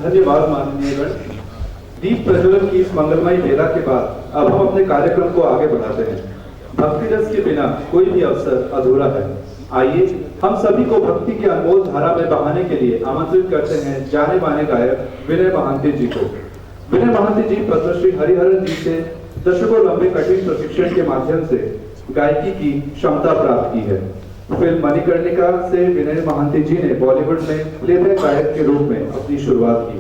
धन्यवाद माननीयगण। दीप प्रज्वलन की इस मंगलमय बेला के बाद अब हम अपने कार्यक्रम को आगे बढ़ाते हैं। भक्ति रस के बिना कोई भी अवसर अधूरा है। आइए हम सभी को भक्ति की अनमोल धारा में बहाने के लिए आमंत्रित करते हैं जाने माने गायक विनय महांती जी को। विनय महांती जी पद्मश्री हरिहरन जी से दशकों लंबे कठिन प्रशिक्षण के माध्यम से गायकी की क्षमता प्राप्त की है। फिल्म मणिकर्णिका से विनय महांती जी ने बॉलीवुड में प्लेबैक गायक के रूप में अपनी शुरुआत की।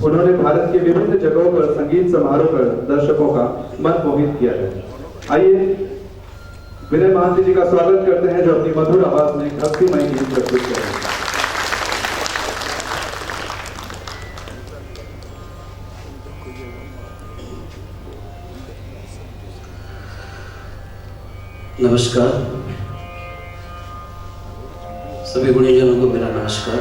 उन्होंने भारत के विभिन्न जगहों पर संगीत समारोह कर दर्शकों का मन मोहित किया है। आइए विनय महांती जी का स्वागत करते हैं जो अपनी मधुर आवाज में भक्तिमय गीत प्रस्तुत करेंगे। नमस्कार, सभी गुणीजनों को मेरा नमस्कार।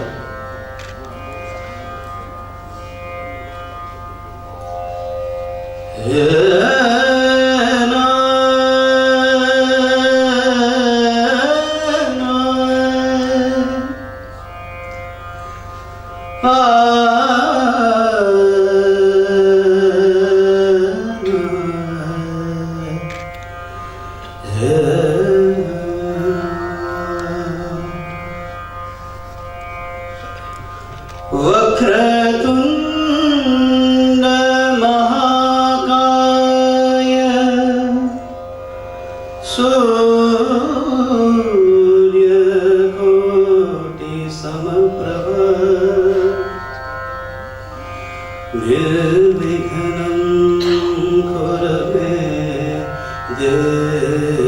वक्रतुंड महाकाय सूर्यकोटि समप्रभ निर्विघ्नं कुरु मे देव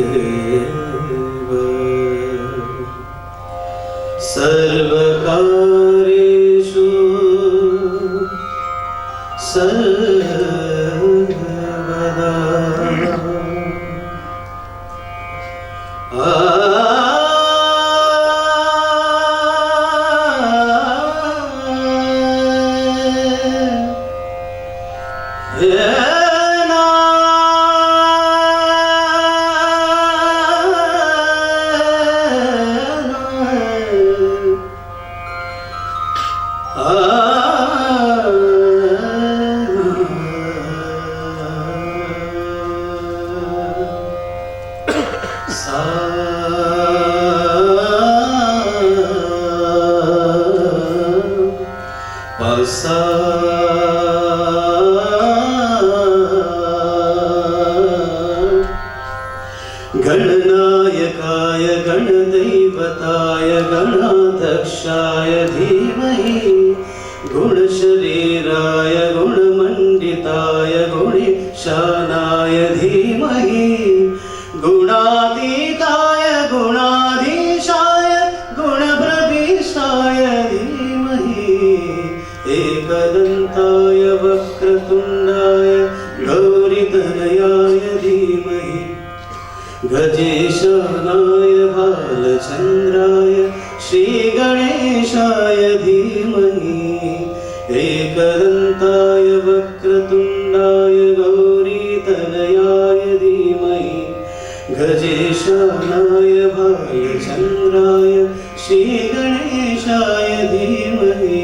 सर्वकार्येषु सर्वदा। गणनायकाय गणदैवताय गणाध्यक्षाय धीमहि गुणशरीराय गुणमण्डिताय गुणीशानाय धीमहि गुणातीताय गुणाधीशाय गुणप्रविष्टाय धीमहि एकदन्ताय वक्रतुण्डाय गौरीतनयाय धीमहि गजेशानाय भालचन्द्राय श्रीगणेशाय धीमहि एकदन्ताय वक्रतुण्डाय गौरीतनयाय धीमहि गजेशानाय भालचन्द्राय श्रीगणेशाय धीमहि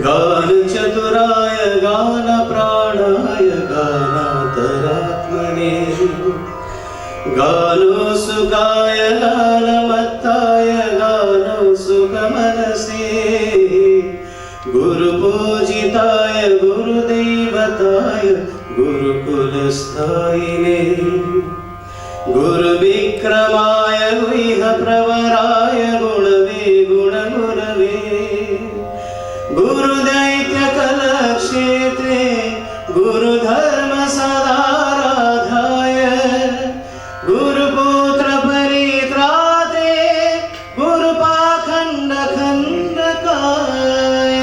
गानचतुराय गानप्राणाय गानान्तरात्मने गानोत्सुकाय गानमत्ताय गानोत्सुक मनसे गुरु पूजिताय गुरुदेवताय गुरुकुलस्थायिने गुरुविक्रमाय गुह्य प्रवराय गुणवे गुणगुरवे गुरुदैत्यकलक्षेत्रे गुरुधर्म सदाराधाय गुरुपुत्र परित्राते गुरुपाखण्डखण्डकाय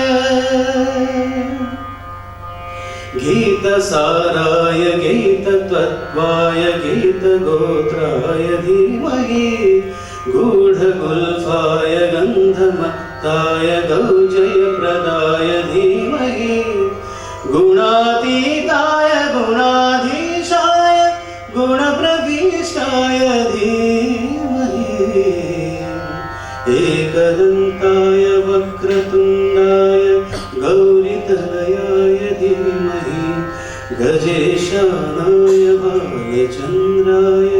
गीतसाराय गीततत्त्वाय गीतगोत्राय धीमहि गूढगुल्फाय गन्धमत्ताय गौजयप्रदाय धीमहि गुणातीताय गुणाधीशाय गुणप्रविष्टाय धीमहि एकदन्ताय वक्रतुण्डाय गौरीतनयाय धीमहि गजेशानाय भालचन्द्राय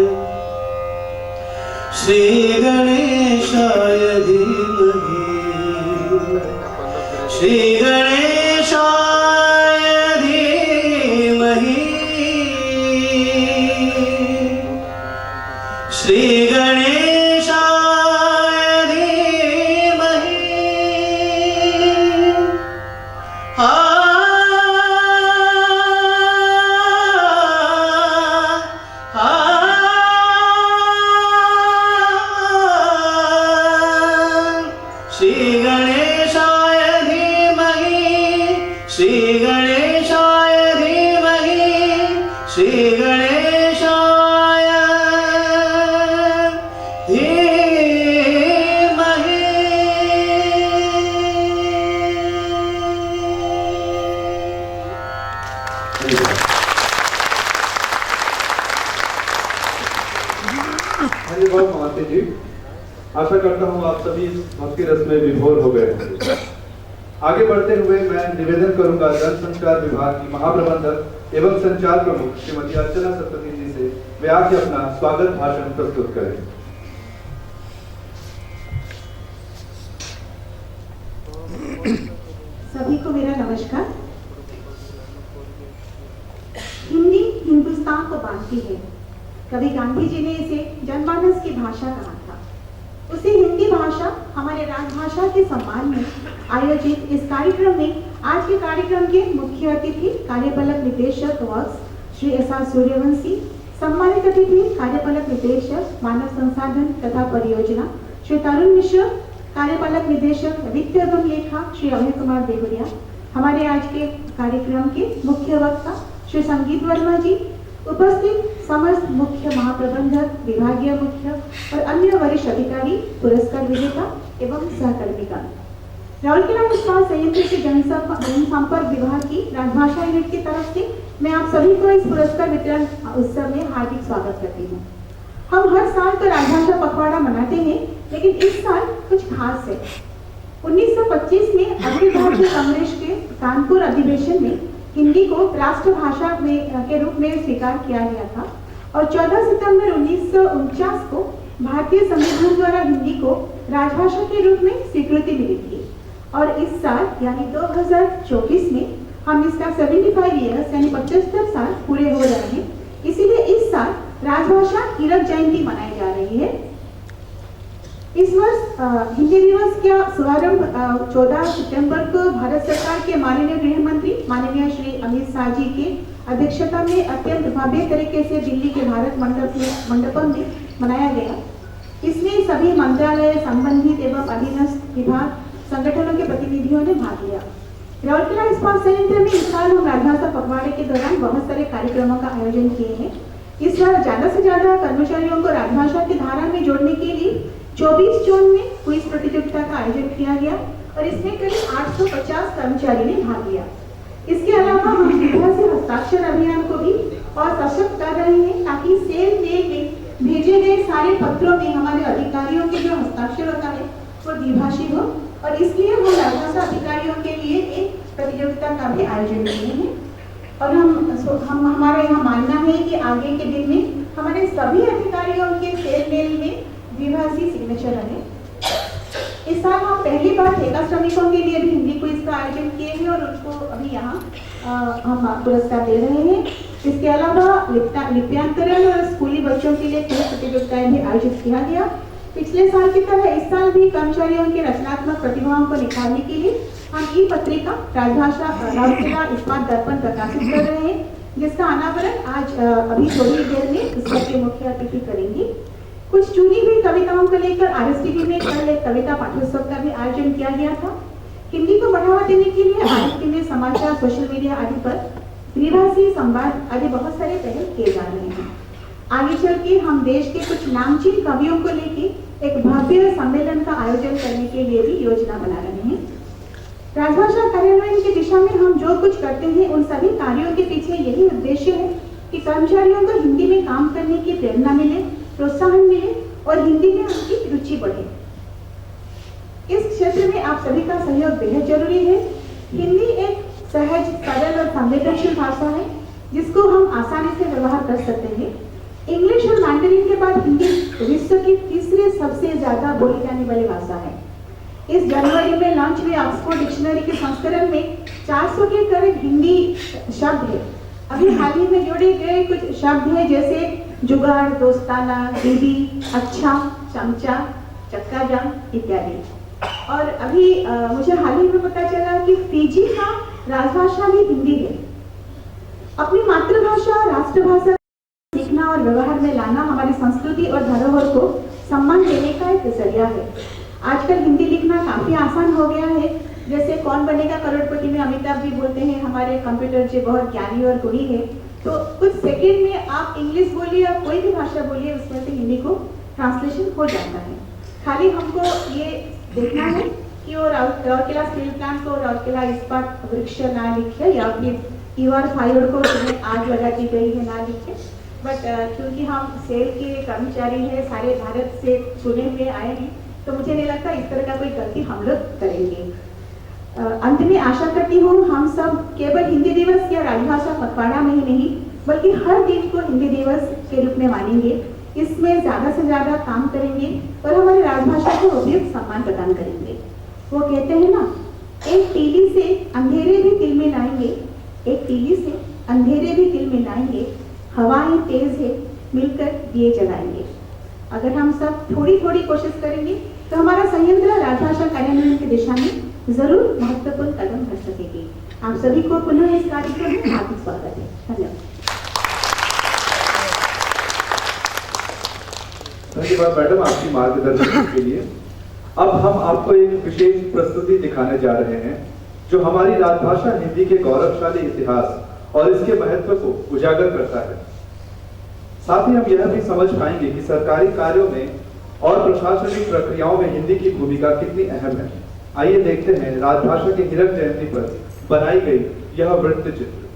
श्रीगणेशाय धीमहि श्रीगणेशाय धीमहि श्रीगणेशाय धीमहि श्रीगणेशाय धीमहि श्रीगणेशाय धीमहि श्रीगणेशाय धीमहि धन्यवाद महाते जी। आशा करता हूँ आप सभी इस भक्ति रस में विभोर हो गए होंगे। आगे बढ़ते हुए मैं निवेदन करूंगा जन संचार विभाग की महाप्रबंधक एवं संचार प्रमुख श्रीमती अर्चना सतपथी जी से वे आके अपना स्वागत भाषण प्रस्तुत करें। सभी को मेरा नमस्कार। हिंदी हिंदुस्तान को बांधती है। कभी गांधी जी ने इसे जनमानस की भाषा कहा था। उसी हिंदी भाषा हमारे राजभाषा के सम्मान में आयोजित इस कार्यक्रम में आज के कार्यक्रम के मुख्य अतिथि कार्यपालक निदेशक वर्क्स श्री एस.आर. सूर्यवंशी, सम्मानित अतिथि कार्यपालक निदेशक मानव संसाधन तथा परियोजना श्री तरुण मिश्र, कार्यपालक निदेशक वित्त एवं लेखा श्री अभय कुमार देवरिया, हमारे आज के कार्यक्रम के मुख्य वक्ता श्री संगीत वर्मा जी, उपस्थित समस्त मुख्य महाप्रबंधक, विभागीय मुख्य और अन्य वरिष्ठ अधिकारी, पुरस्कार विजेता एवं सहकर्मीगण। राउरकेला इस्पात संयंत्र के जनसंपर्क विभाग की राजभाषा यूनिट की तरफ से मैं आप सभी को इस पुरस्कार वितरण उत्सव में हार्दिक स्वागत करती हूँ। हम हर साल तो राजभाषा पखवाड़ा मनाते हैं, लेकिन इस साल कुछ खास है। 1925 में अखिल भारतीय कांग्रेस के कानपुर अधिवेशन में हिंदी को राष्ट्रभाषा के रूप में स्वीकार किया गया था और 14 सितंबर 1949 को भारतीय संविधान द्वारा हिंदी को राजभाषा के रूप में स्वीकृति मिली थी। और इस साल यानी 2024 में हम इसका 75 ईयर्स यानी 75 साल पूरे हो रहे हैं। इसीलिए इस साल राजभाषा हीरक जयंती मनाई जा रही है। इस वर्ष हिंदी दिवस का शुभारंभ 14 सितंबर को भारत सरकार के माननीय गृह मंत्री माननीय श्री अमित शाह जी की अध्यक्षता में अत्यंत भव्य तरीके से दिल्ली के भारत मंडपम में मनाया गया। इसमें सभी मंत्रालय, संबंधित एवं अधीनस्थ विभाग, संगठनों के प्रतिनिधियों ने भाग लिया। राउरकेला इस्पात संयंत्र में इस साल हम राजभाषा पखवाड़े के दौरान बहुत सारे कार्यक्रमों का आयोजन किए हैं। इस बार ज्यादा से ज्यादा कर्मचारियों को राजभाषा की धारा में जोड़ने के लिए 24 जून में क्विज प्रतियोगिता का आयोजन किया गया और इसमें करीब 850 कर्मचारी ने भाग लिया। इसके अलावा हम विधा से हस्ताक्षर अभियान को भी और सशक्त कर रहे हैं ताकि सेल मेल में भेजे गए सारे पत्रों में हमारे अधिकारियों के जो हस्ताक्षर होता है वो द्विभाषी हो और इसलिए हम राजभाषा अधिकारियों के लिए एक प्रतियोगिता का भी आयोजन किए हैं। और हमारा यहाँ मानना है कि आगे के दिन में हमारे सभी अधिकारियों के सेल मेल में द्विभाषी सिग्नेचर रहे। इस साल हम पहली बार ठेका श्रमिकों के लिए भी हिंदी क्विज का आयोजन किए हैं और उनको अभी यहाँ हम पुरस्कार दे रहे हैं। इसके अलावा लिप्यांतरण और स्कूली बच्चों के लिए खेल प्रतियोगिताएं भी आयोजित किया गया। पिछले साल की तरह इस साल भी कर्मचारियों की रचनात्मक प्रतिभाओं को निखारने के लिए हम ई पत्रिका राजभाषा राउरकेला इस्पात दर्पण प्रकाशित कर रहे हैं, जिसका अनावरण आज अभी थोड़ी देर में इसका के मुख्य अतिथि करेंगे। कुछ चुनी हुई कविताओं को लेकर आरएसटीवी में कल एक कविता पाठोत्सव का भी आयोजन किया गया था। हिंदी को बढ़ावा देने के लिए आरएसटीवी में समाचार, सोशल मीडिया आदि पर द्विभाषी संवाद आदि बहुत सारे पहल किए जा रहे हैं। आगे चल के हम देश के कुछ नामचीन कवियों को लेके एक भव्य सम्मेलन का आयोजन करने के लिए भी योजना बना रहे हैं। राजभाषा कार्यान्वयन की दिशा में हम जो कुछ करते हैं उन सभी कार्यों के पीछे यही उद्देश्य है कि कर्मचारियों को हिंदी में काम करने की प्रेरणा मिले, प्रोत्साहन मिले और हिंदी में उनकी रुचि बढ़े। इस क्षेत्र में आप सभी का सहयोग बेहद जरूरी है। हिंदी एक सहज, सरल और संवेदनशील भाषा है जिसको हम आसानी से व्यवहार कर सकते हैं। इंग्लिश और मैंडरिन के बाद हिंदी विश्व की तीसरी सबसे ज्यादा बोली जाने वाली भाषा है। इस जनवरी में लॉन्च हुए ऑक्सफोर्ड डिक्शनरी के संस्करण में 400 के करीब हिंदी शब्द है। अभी हाल ही में जोड़े गए कुछ शब्द हैं जैसे जुगाड़, दोस्ताना, दीदी, अच्छा, चमचा, चक्का जाम इत्यादि। और अभी मुझे हाल ही में पता चला कि फिजी का राजभाषा भी हिंदी है। अपनी मातृभाषा, राष्ट्रभाषा सीखना और व्यवहार में लाना हमारी संस्कृति और धरोहर को सम्मान देने का एक जरिया है। आजकल हिंदी लिखना काफी आसान हो गया है। जैसे कौन बनेगा करोड़पति में अमिताभ जी बोलते हैं हमारे कंप्यूटर जी बहुत ज्ञानी और गुणी है, तो कुछ सेकंड में आप इंग्लिश बोलिए या कोई भी भाषा बोलिए उसमें से हिंदी को ट्रांसलेशन हो जाता है। खाली हमको ये देखना है कि वो राउरकेला स्टील प्लांट को राउरकेला इस्पात वृक्ष ना लिखे या फिर यू आर फायर्ड को तुम्हें आग लगा दी गई है ना लिखे। बट क्योंकि हम सेल के कर्मचारी हैं, सारे भारत से चुने हुए आए हैं, तो मुझे नहीं लगता इस तरह का कोई गलती हम लोग करेंगे। अंत में आशा करती हूँ हम सब केवल हिंदी दिवस या राजभाषा पखवाड़ा में ही नहीं बल्कि हर दिन को हिंदी दिवस के रूप में मानेंगे, इसमें ज्यादा से ज्यादा काम करेंगे और हमारी राजभाषा को उपयुक्त सम्मान प्रदान करेंगे। वो कहते हैं ना, एक तीली से अंधेरे भी दिल में लाएंगे, एक तीली से अंधेरे भी दिल में लाएंगे, हवाएं तेज है मिलकर दिए जलाएंगे। अगर हम सब थोड़ी थोड़ी कोशिश करेंगे तो हमारा संयंत्र राजभाषा कार्यान्वयन की दिशा में जरूर महत्वपूर्ण कदम बढ़ सकेगी। आप सभी को पुनः इस कार्यक्रम में हार्दिक स्वागत है। धन्यवाद। धन्यवाद मैडम आपकी मार्गदर्शन के लिए। अब हम आपको एक विशेष प्रस्तुति दिखाने जा रहे हैं जो हमारी राजभाषा हिंदी के गौरवशाली इतिहास और इसके महत्व को उजागर करता है। साथ ही हम यह भी समझ पाएंगे कि सरकारी कार्यों में और प्रशासनिक प्रक्रियाओं में हिंदी की भूमिका कितनी अहम है। आइए देखते हैं राजभाषा के हीरक जयंती पर बनाई गई यह वृत्त चित्र।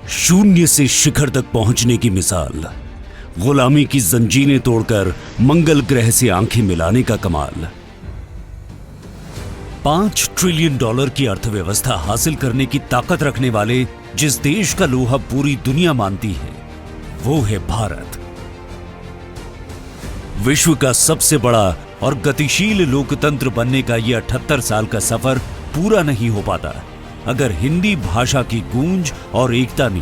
शून्य से शिखर तक पहुंचने की मिसाल, गुलामी की जंजीरें तोड़कर मंगल ग्रह से आंखें मिलाने का कमाल, $5 ट्रिलियन की अर्थव्यवस्था हासिल करने की ताकत रखने वाले जिस देश का लोहा पूरी दुनिया मानती है वो है भारत। विश्व का सबसे बड़ा और गतिशील लोकतंत्र बनने का यह 78 साल का सफर पूरा नहीं हो पाता अगर हिंदी भाषा की गूंज और एकता ने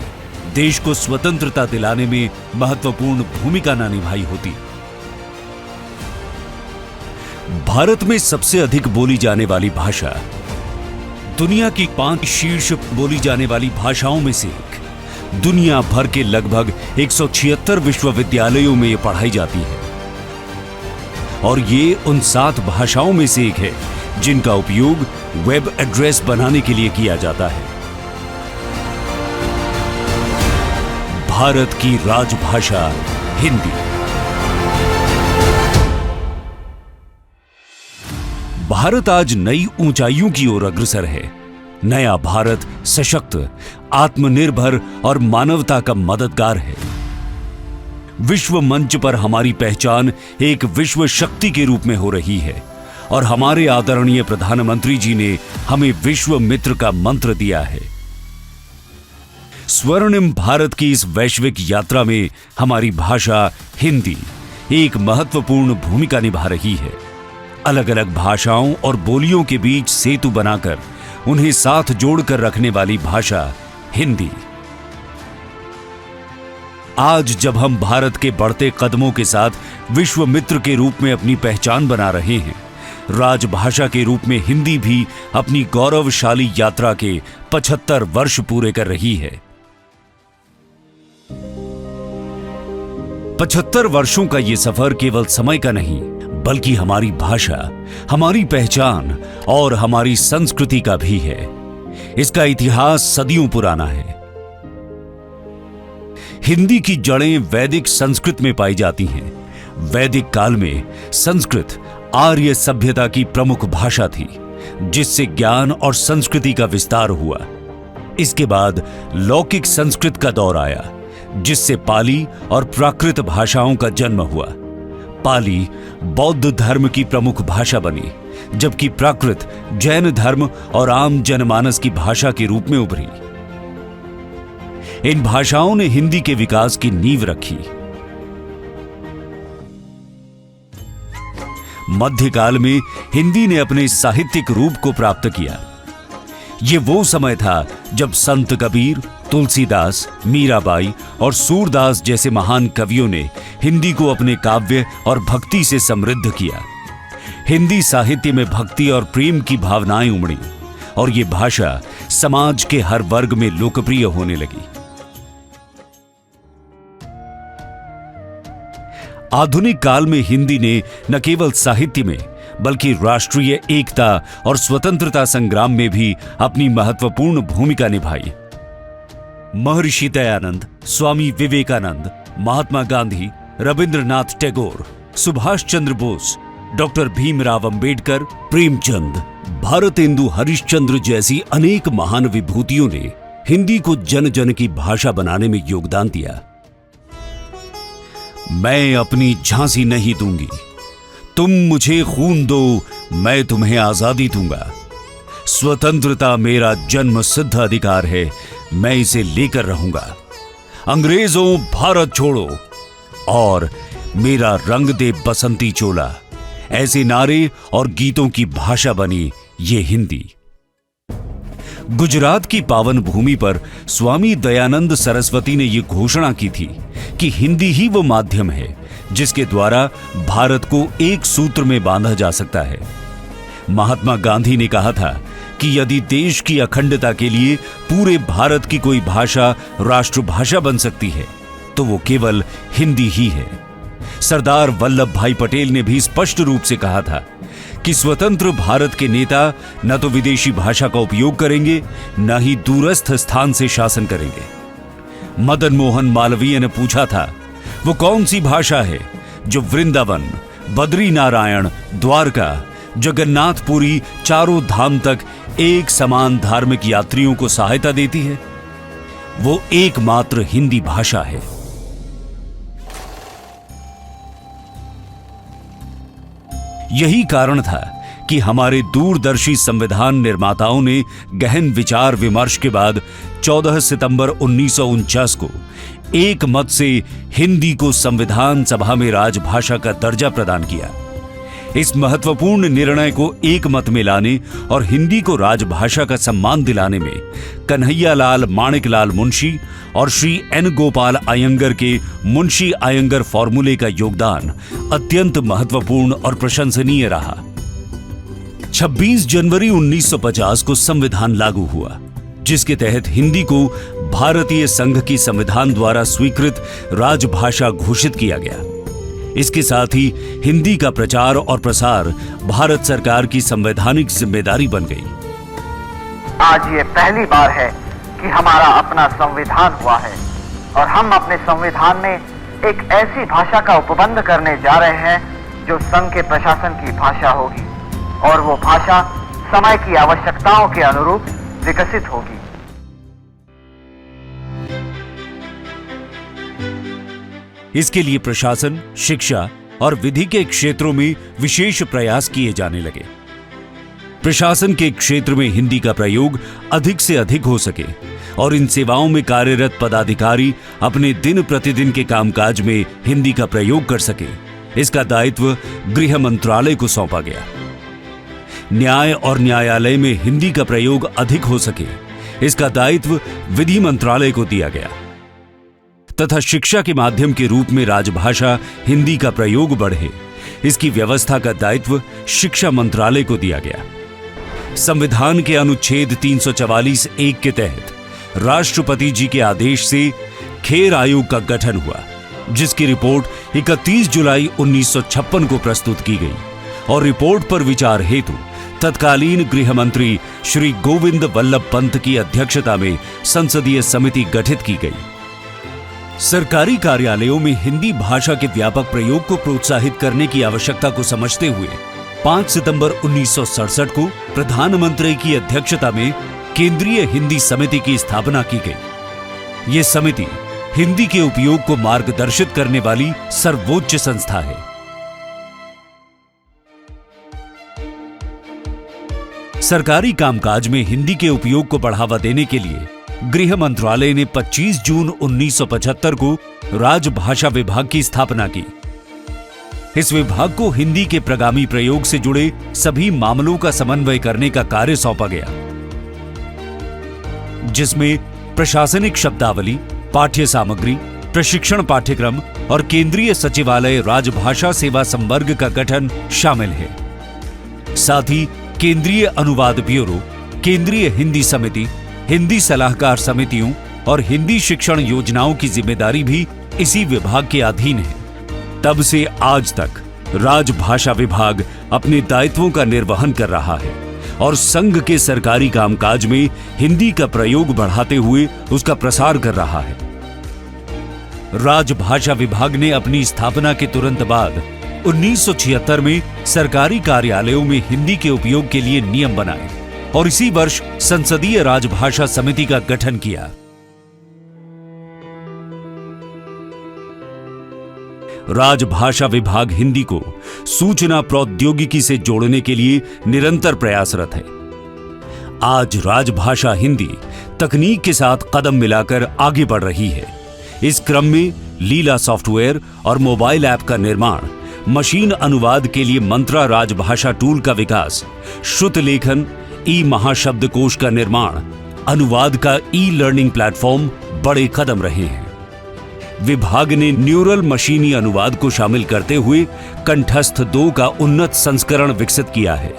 देश को स्वतंत्रता दिलाने में महत्वपूर्ण भूमिका न निभाई होती। भारत में सबसे अधिक बोली जाने वाली भाषा, दुनिया की 5 शीर्ष बोली जाने वाली भाषाओं में से एक, दुनिया भर के लगभग 176 विश्वविद्यालयों में यह पढ़ाई जाती है और ये उन 7 भाषाओं में से एक है जिनका उपयोग वेब एड्रेस बनाने के लिए किया जाता है। भारत की राजभाषा हिंदी। भारत आज नई ऊंचाइयों की ओर अग्रसर है। नया भारत सशक्त, आत्मनिर्भर और मानवता का मददगार है। विश्व मंच पर हमारी पहचान एक विश्व शक्ति के रूप में हो रही है और हमारे आदरणीय प्रधानमंत्री जी ने हमें विश्व मित्र का मंत्र दिया है। स्वर्णिम भारत की इस वैश्विक यात्रा में हमारी भाषा हिंदी एक महत्वपूर्ण भूमिका निभा रही है। अलग अलग भाषाओं और बोलियों के बीच सेतु बनाकर उन्हें साथ जोड़कर रखने वाली भाषा हिंदी। आज जब हम भारत के बढ़ते कदमों के साथ विश्व मित्र के रूप में अपनी पहचान बना रहे हैं, राजभाषा के रूप में हिंदी भी अपनी गौरवशाली यात्रा के 75 वर्ष पूरे कर रही है। 75 वर्षों का ये सफर केवल समय का नहीं, बल्कि हमारी भाषा, हमारी पहचान और हमारी संस्कृति का भी है। इसका इतिहास सदियों पुराना है। हिंदी की जड़ें वैदिक संस्कृत में पाई जाती हैं। वैदिक काल में संस्कृत आर्य सभ्यता की प्रमुख भाषा थी, जिससे ज्ञान और संस्कृति का विस्तार हुआ। इसके बाद लौकिक संस्कृत का दौर आया, जिससे पाली और प्राकृत भाषाओं का जन्म हुआ। पाली बौद्ध धर्म की प्रमुख भाषा बनी, जबकि प्राकृत जैन धर्म और आम जनमानस की भाषा के रूप में उभरी। इन भाषाओं ने हिंदी के विकास की नींव रखी। मध्यकाल में हिंदी ने अपने साहित्यिक रूप को प्राप्त किया। यह वो समय था जब संत कबीर, तुलसीदास, मीराबाई और सूरदास जैसे महान कवियों ने हिंदी को अपने काव्य और भक्ति से समृद्ध किया। हिंदी साहित्य में भक्ति और प्रेम की भावनाएं उमड़ी और ये भाषा समाज के हर वर्ग में लोकप्रिय होने लगी। आधुनिक काल में हिंदी ने न केवल साहित्य में, बल्कि राष्ट्रीय एकता और स्वतंत्रता संग्राम में भी अपनी महत्वपूर्ण भूमिका निभाई। महर्षि दयानंद, स्वामी विवेकानंद, महात्मा गांधी, रविंद्रनाथ टैगोर, सुभाष चंद्र बोस, डॉक्टर भीमराव अंबेडकर, प्रेमचंद, भारतेंदु हरिश्चंद्र जैसी अनेक महान विभूतियों ने हिंदी को जन जन की भाषा बनाने में योगदान दिया। मैं अपनी झांसी नहीं दूंगी, तुम मुझे खून दो, मैं तुम्हें आजादी दूंगा। स्वतंत्रता मेरा जन्म सिद्ध अधिकार है, मैं इसे लेकर रहूंगा। अंग्रेजों भारत छोड़ो और मेरा रंग दे बसंती चोला, ऐसे नारे और गीतों की भाषा बनी ये हिंदी। गुजरात की पावन भूमि पर स्वामी दयानंद सरस्वती ने यह घोषणा की थी कि हिंदी ही वो माध्यम है जिसके द्वारा भारत को एक सूत्र में बांधा जा सकता है। महात्मा गांधी ने कहा था कि यदि देश की अखंडता के लिए पूरे भारत की कोई भाषा राष्ट्रभाषा बन सकती है तो वो केवल हिंदी ही है। सरदार वल्लभ भाई पटेल ने भी स्पष्ट रूप से कहा था कि स्वतंत्र भारत के नेता न तो विदेशी भाषा का उपयोग करेंगे, न ही दूरस्थ स्थान से शासन करेंगे। मदन मोहन मालवीय ने पूछा था, वो कौन सी भाषा है जो वृंदावन, बद्री नारायण, द्वारका, जगन्नाथपुरी चारों धाम तक एक समान धार्मिक यात्रियों को सहायता देती है? वो एकमात्र हिंदी भाषा है। यही कारण था कि हमारे दूरदर्शी संविधान निर्माताओं ने गहन विचार विमर्श के बाद 14 सितंबर 1949 को एक मत से हिंदी को संविधान सभा में राजभाषा का दर्जा प्रदान किया। इस महत्वपूर्ण निर्णय को एक मत में लाने और हिंदी को राजभाषा का सम्मान दिलाने में कन्हैयालाल माणिकलाल मुंशी और श्री एन गोपाल अयंगर के मुंशी अयंगर फॉर्मूले का योगदान अत्यंत महत्वपूर्ण और प्रशंसनीय रहा। 26 जनवरी 1950 को संविधान लागू हुआ, जिसके तहत हिंदी को भारतीय संघ की संविधान द्वारा स्वीकृत राजभाषा घोषित किया गया। इसके साथ ही हिंदी का प्रचार और प्रसार भारत सरकार की संवैधानिक जिम्मेदारी बन गई। आज ये पहली बार है कि हमारा अपना संविधान हुआ है और हम अपने संविधान में एक ऐसी भाषा का उपबंध करने जा रहे हैं जो संघ के प्रशासन की भाषा होगी और वो भाषा समय की आवश्यकताओं के अनुरूप विकसित होगी। इसके लिए प्रशासन, शिक्षा और विधि के क्षेत्रों में विशेष प्रयास किए जाने लगे। प्रशासन के क्षेत्र में हिंदी का प्रयोग अधिक से अधिक हो सके और इन सेवाओं में कार्यरत पदाधिकारी अपने दिन प्रतिदिन के कामकाज में हिंदी का प्रयोग कर सके, इसका दायित्व गृह मंत्रालय को सौंपा गया। न्याय और न्यायालय में हिंदी का प्रयोग अधिक हो सके, इसका दायित्व विधि मंत्रालय को दिया गया तथा शिक्षा के माध्यम के रूप में राजभाषा हिंदी का प्रयोग बढ़े, इसकी व्यवस्था का दायित्व शिक्षा मंत्रालय को दिया गया। संविधान के अनुच्छेद 344(1) के तहत राष्ट्रपति जी के आदेश से खेर आयोग का गठन हुआ, जिसकी रिपोर्ट 31 जुलाई 1956 को प्रस्तुत की गई और रिपोर्ट पर विचार हेतु तत्कालीन गृह मंत्री श्री गोविंद वल्लभ पंत की अध्यक्षता में संसदीय समिति गठित की गई। सरकारी कार्यालयों में हिंदी भाषा के व्यापक प्रयोग को प्रोत्साहित करने की आवश्यकता को समझते हुए 5 सितंबर 1967 को प्रधानमंत्री की अध्यक्षता में केंद्रीय हिंदी समिति की स्थापना की गई। यह समिति हिंदी के उपयोग को मार्गदर्शित करने वाली सर्वोच्च संस्था है। सरकारी कामकाज में हिंदी के उपयोग को बढ़ावा देने के लिए गृह मंत्रालय ने 25 जून 1975 को राजभाषा विभाग की स्थापना की। इस विभाग को हिंदी के प्रगामी प्रयोग से जुड़े सभी मामलों का समन्वय करने का कार्य सौंपा गया, जिसमें प्रशासनिक शब्दावली, पाठ्य सामग्री, प्रशिक्षण पाठ्यक्रम और केंद्रीय सचिवालय राजभाषा सेवा संवर्ग का गठन शामिल है। साथ ही केंद्रीय अनुवाद ब्यूरो, केंद्रीय हिंदी समिति, हिंदी सलाहकार समितियों और हिंदी शिक्षण योजनाओं की जिम्मेदारी भी इसी विभाग के अधीन है। तब से आज तक राजभाषा विभाग अपने दायित्वों का निर्वहन कर रहा है और संघ के सरकारी कामकाज में हिंदी का प्रयोग बढ़ाते हुए उसका प्रसार कर रहा है। राजभाषा विभाग ने अपनी स्थापना के तुरंत बाद 1976 में सरकारी कार्यालयों में हिंदी के उपयोग के लिए नियम बनाए और इसी वर्ष संसदीय राजभाषा समिति का गठन किया। राजभाषा विभाग हिंदी को सूचना प्रौद्योगिकी से जोड़ने के लिए निरंतर प्रयासरत है। आज राजभाषा हिंदी तकनीक के साथ कदम मिलाकर आगे बढ़ रही है। इस क्रम में लीला सॉफ्टवेयर और मोबाइल ऐप का निर्माण, मशीन अनुवाद के लिए मंत्रा राजभाषा टूल का विकास, श्रुत लेखन, ई महाशब्दकोश का निर्माण, अनुवाद का ई लर्निंग प्लेटफॉर्म बड़े कदम रहे हैं। विभाग ने न्यूरल मशीनी अनुवाद को शामिल करते हुए कंठस्थ 2 का उन्नत संस्करण विकसित किया है।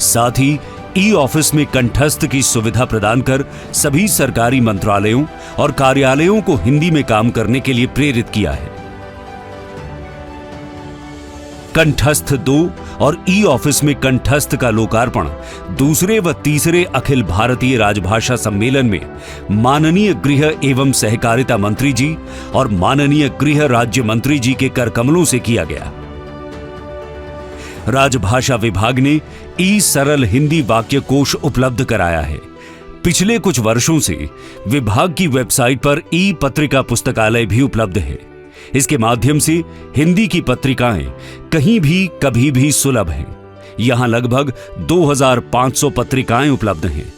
साथ ही ई ऑफिस में कंठस्थ की सुविधा प्रदान कर सभी सरकारी मंत्रालयों और कार्यालयों को हिंदी में काम करने के लिए प्रेरित किया है। कंठस्थ 2 और ई ऑफिस में कंठस्थ का लोकार्पण दूसरे व तीसरे अखिल भारतीय राजभाषा सम्मेलन में माननीय गृह एवं सहकारिता मंत्री जी और माननीय गृह राज्य मंत्री जी के कर कमलों से किया गया। राजभाषा विभाग ने ई सरल हिंदी वाक्य कोश उपलब्ध कराया है। पिछले कुछ वर्षों से विभाग की वेबसाइट पर ई पत्रिका पुस्तकालय भी उपलब्ध है। इसके माध्यम से हिंदी की पत्रिकाएं कहीं भी कभी भी सुलभ हैं। यहां लगभग 2500 पत्रिकाएं उपलब्ध हैं।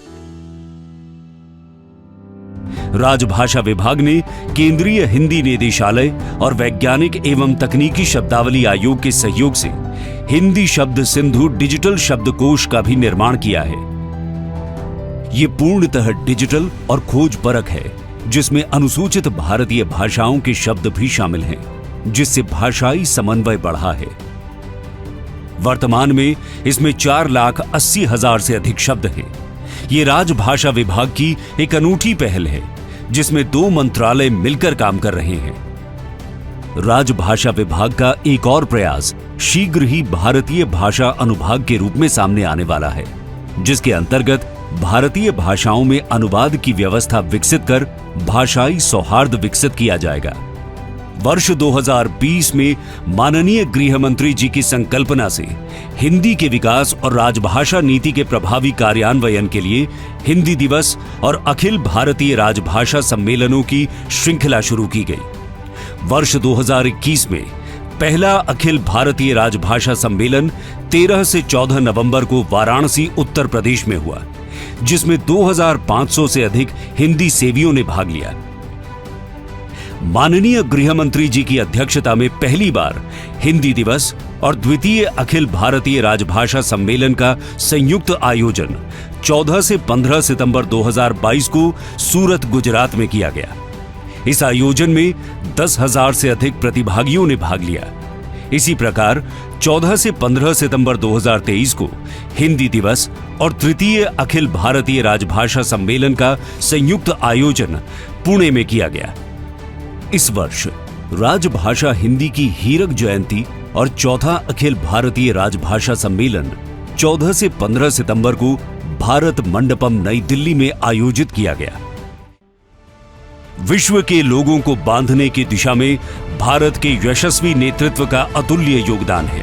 राजभाषा विभाग ने केंद्रीय हिंदी निदेशालय और वैज्ञानिक एवं तकनीकी शब्दावली आयोग के सहयोग से हिंदी शब्द सिंधु डिजिटल शब्दकोश का भी निर्माण किया है। यह पूर्णतः डिजिटल और खोज परक है, जिसमें अनुसूचित भारतीय भाषाओं के शब्द भी शामिल हैं, जिससे भाषाई समन्वय बढ़ा है। वर्तमान में इसमें 4,80,000 से अधिक शब्द हैं। ये राजभाषा विभाग की एक अनूठी पहल है, जिसमें 2 मंत्रालय मिलकर काम कर रहे हैं। राजभाषा विभाग का एक और प्रयास शीघ्र ही भारतीय भाषा अनुभाग के रूप में सामने आने वाला है, जिसके अंतर्गत भारतीय भाषाओं में अनुवाद की व्यवस्था विकसित कर भाषाई सौहार्द विकसित किया जाएगा। वर्ष 2020 में माननीय गृह मंत्री जी की संकल्पना से हिंदी के विकास और राजभाषा नीति के प्रभावी कार्यान्वयन के लिए हिंदी दिवस और अखिल भारतीय राजभाषा सम्मेलनों की श्रृंखला शुरू की गई। वर्ष 2021 में पहला अखिल भारतीय राजभाषा सम्मेलन 13 से 14 नवंबर को वाराणसी, उत्तर प्रदेश में हुआ, जिसमें 2500 से अधिक हिंदी सेवियों ने भाग लिया। माननीय गृह मंत्री जी की अध्यक्षता में पहली बार हिंदी दिवस और द्वितीय अखिल भारतीय राजभाषा सम्मेलन का संयुक्त आयोजन 14 से 15 सितंबर 2022 को सूरत, गुजरात में किया गया। इस आयोजन में 10,000 से अधिक प्रतिभागियों ने भाग लिया। इसी प्रकार 14 से 15 सितंबर 2023 को हिंदी दिवस और तृतीय अखिल भारतीय राजभाषा सम्मेलन का संयुक्त आयोजन पुणे में किया गया। इस वर्ष राजभाषा हिंदी की हीरक जयंती और चौथा अखिल भारतीय राजभाषा सम्मेलन 14 से 15 सितंबर को भारत मंडपम, नई दिल्ली में आयोजित किया गया। विश्व के लोगों को बांधने की दिशा में भारत के यशस्वी नेतृत्व का अतुल्य योगदान है।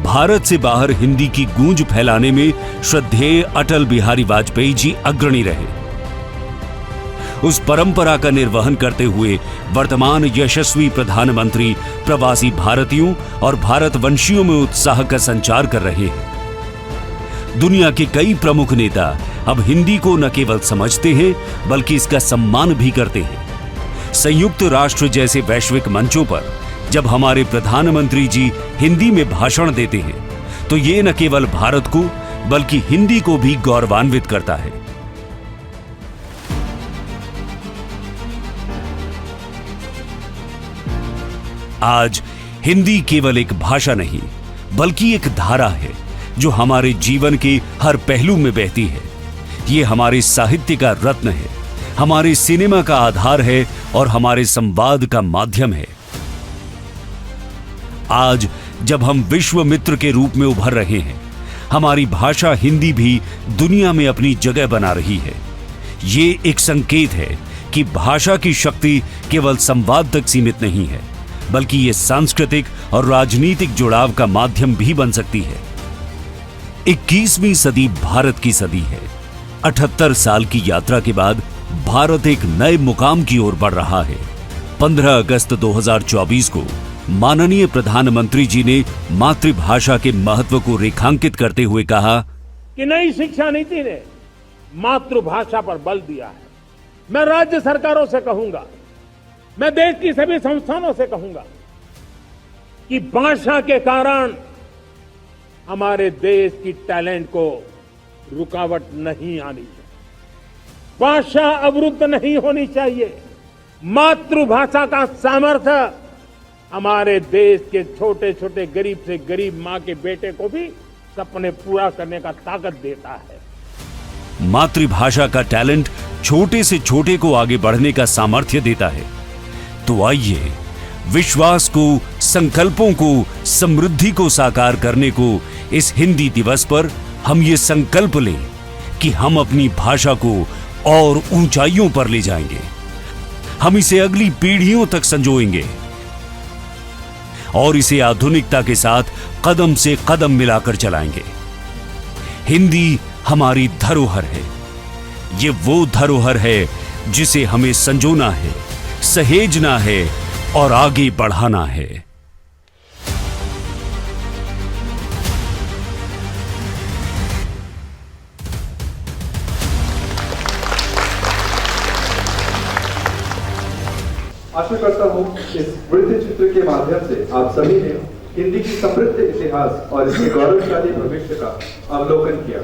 भारत से बाहर हिंदी की गूंज फैलाने में श्रद्धेय अटल बिहारी वाजपेयी जी अग्रणी रहे। उस परंपरा का निर्वहन करते हुए वर्तमान यशस्वी प्रधानमंत्री प्रवासी भारतीयों और भारतवंशियों में उत्साह का संचार कर रहे हैं। दुनिया के कई प्रमुख नेता अब हिंदी को न केवल समझते हैं बल्कि इसका सम्मान भी करते हैं। संयुक्त राष्ट्र जैसे वैश्विक मंचों पर जब हमारे प्रधानमंत्री जी हिंदी में भाषण देते हैं तो ये न केवल भारत को बल्कि हिंदी को भी गौरवान्वित करता है। आज हिंदी केवल एक भाषा नहीं बल्कि एक धारा है जो हमारे जीवन के हर पहलू में बहती है। ये हमारे साहित्य का रत्न है, हमारे सिनेमा का आधार है और हमारे संवाद का माध्यम है। आज जब हम विश्व मित्र के रूप में उभर रहे हैं, हमारी भाषा हिंदी भी दुनिया में अपनी जगह बना रही है। ये एक संकेत है कि भाषा की शक्ति केवल संवाद तक सीमित नहीं है बल्कि ये सांस्कृतिक और राजनीतिक जुड़ाव का माध्यम भी बन सकती है। 21वीं सदी भारत की सदी है। 78 साल की यात्रा के बाद भारत एक नए मुकाम की ओर बढ़ रहा है। 15 अगस्त 2024 को माननीय प्रधानमंत्री जी ने मातृभाषा के महत्व को रेखांकित करते हुए कहा कि नई शिक्षा नीति ने मातृभाषा पर बल दिया है। मैं राज्य सरकारों से कहूंगा, मैं देश की सभी संस्थानों से कहूंगा कि भाषा के कारण हमारे देश की टैलेंट को रुकावट नहीं आनी चाहिए। भाषा अवरुद्ध नहीं होनी चाहिए। मातृभाषा का सामर्थ्य हमारे देश के छोटे छोटे गरीब से गरीब मां के बेटे को भी सपने पूरा करने का ताकत देता है। मातृभाषा का टैलेंट छोटे से छोटे को आगे बढ़ने का सामर्थ्य देता है। तो आइए विश्वास को, संकल्पों को, समृद्धि को साकार करने को इस हिंदी दिवस पर हम ये संकल्प लें कि हम अपनी भाषा को और ऊंचाइयों पर ले जाएंगे। हम इसे अगली पीढ़ियों तक संजोएंगे और इसे आधुनिकता के साथ कदम से कदम मिलाकर चलाएंगे। हिंदी हमारी धरोहर है। ये वो धरोहर है जिसे हमें संजोना है, सहेजना है और आगे बढ़ाना है। आशा करता हूं इस वृत्त चित्र के माध्यम से आप सभी ने हिंदी की समृद्ध इतिहास और इसके गौरवशाली भविष्य का अवलोकन किया।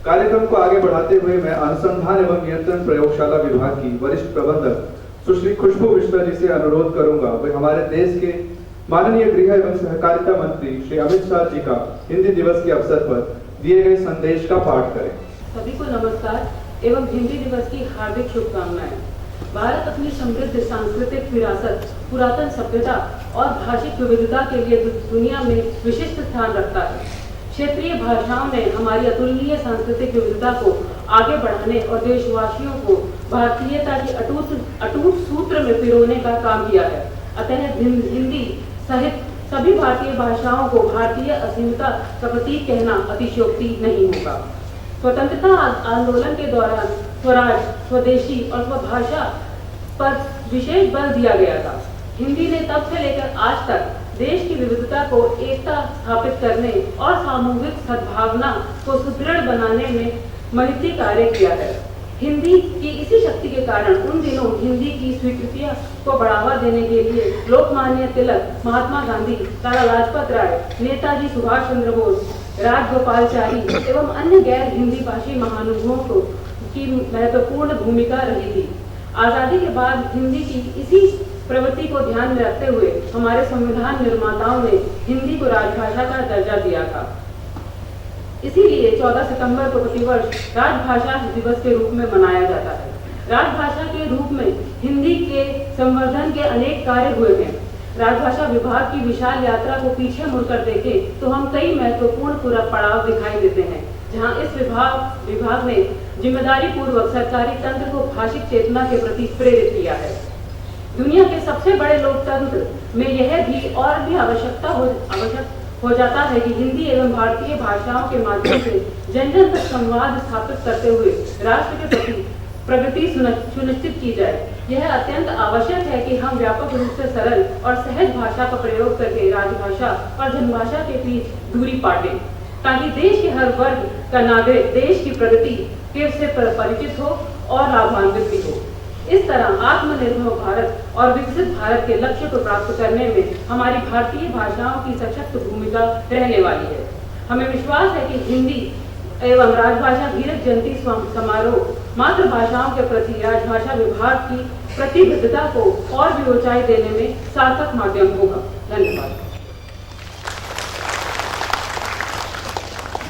कार्यक्रम को आगे बढ़ाते हुए मैं अनुसंधान एवं नियंत्रण प्रयोगशाला विभाग की वरिष्ठ प्रबंधक सुश्री खुशबू मिश्रा जी से अनुरोध करूंगा वे हमारे देश के माननीय गृह एवं सहकारिता मंत्री श्री अमित शाह जी का हिंदी दिवस के अवसर पर दिए गए संदेश का पाठ करें। सभी को नमस्कार एवं हिंदी दिवस की हार्दिक शुभकामनाएं। भारत अपनी समृद्ध सांस्कृतिक विरासत, पुरातन सभ्यता और भाषिक विविधता के लिए दुनिया में विशिष्ट स्थान रखता है। क्षेत्रीय भाषाओं ने हमारी अतुलनीय सांस्कृतिक विविधता को आगे बढ़ाने और देशवासियों को भारतीयता के अटूट सूत्र में पिरोने का काम किया है। अतः हिंदी सहित सभी भारतीय भाषाओं को भारतीय अस्मिता का प्रतीक कहना अतिशयोक्ति नहीं होगा। स्वतंत्रता आंदोलन के दौरान स्वराज, स्वदेशी और स्वभाषा पर विशेष बल दिया गया था। हिंदी ने तब से लेकर आज तक देश की विविधता को एकता स्थापित करने और सामूहिक सद्भावना को सुदृढ़ बनाने में महती कार्य किया है। हिंदी की इसी शक्ति के कारण उन दिनों हिंदी की स्वीकृतियां को बढ़ावा देने के लिए लोकमान्य तिलक, महात्मा गांधी, लाला लाजपत राय, नेताजी सुभाष चंद्र बोस, राजगोपालचारी एवं अन्य गैर हिंदी भाषी महानुभावों की महत्वपूर्ण भूमिका रही थी। आजादी के बाद हिंदी की इसी प्रवृत्ति को ध्यान में रखते हुए हमारे संविधान निर्माताओं ने हिंदी को राजभाषा का दर्जा दिया था। इसीलिए 14 सितंबर को प्रतिवर्ष राजभाषा दिवस के रूप में मनाया जाता है। राजभाषा के रूप में हिंदी के संवर्धन के अनेक कार्य हुए हैं। राजभाषा विभाग की विशाल यात्रा को पीछे मुड़कर देखें तो हम कई महत्वपूर्ण पड़ाव दिखाई देते हैं, जहां इस विभाग ने जिम्मेदारी पूर्वक सरकारी तंत्र को भाषिक चेतना के प्रति प्रेरित किया है। दुनिया के सबसे बड़े लोकतंत्र में यह भी और भी आवश्यक हो जाता है कि हिंदी एवं भारतीय भाषाओं के माध्यम से जन जन तक संवाद स्थापित करते हुए राष्ट्र के प्रति प्रगति सुनिश्चित की जाए। यह अत्यंत आवश्यक है कि हम व्यापक रूप से सरल और सहज भाषा का प्रयोग करके राजभाषा और जनभाषा के बीच दूरी पाटें, ताकि देश के हर वर्ग का नागरिक देश की प्रगति से परिचित हो और लाभान्वित भी हो। इस तरह आत्मनिर्भर भारत और विकसित भारत के लक्ष्य को प्राप्त करने में हमारी भारतीय भाषाओं की सशक्त भूमिका रहने वाली है। हमें विश्वास है कि हिंदी एवं राजभाषा धीरज जयंती समारोह मातृभाषाओं के प्रति राजभाषा विभाग की प्रतिबद्धता को और भी ऊंचाई देने में सार्थक माध्यम होगा। धन्यवाद।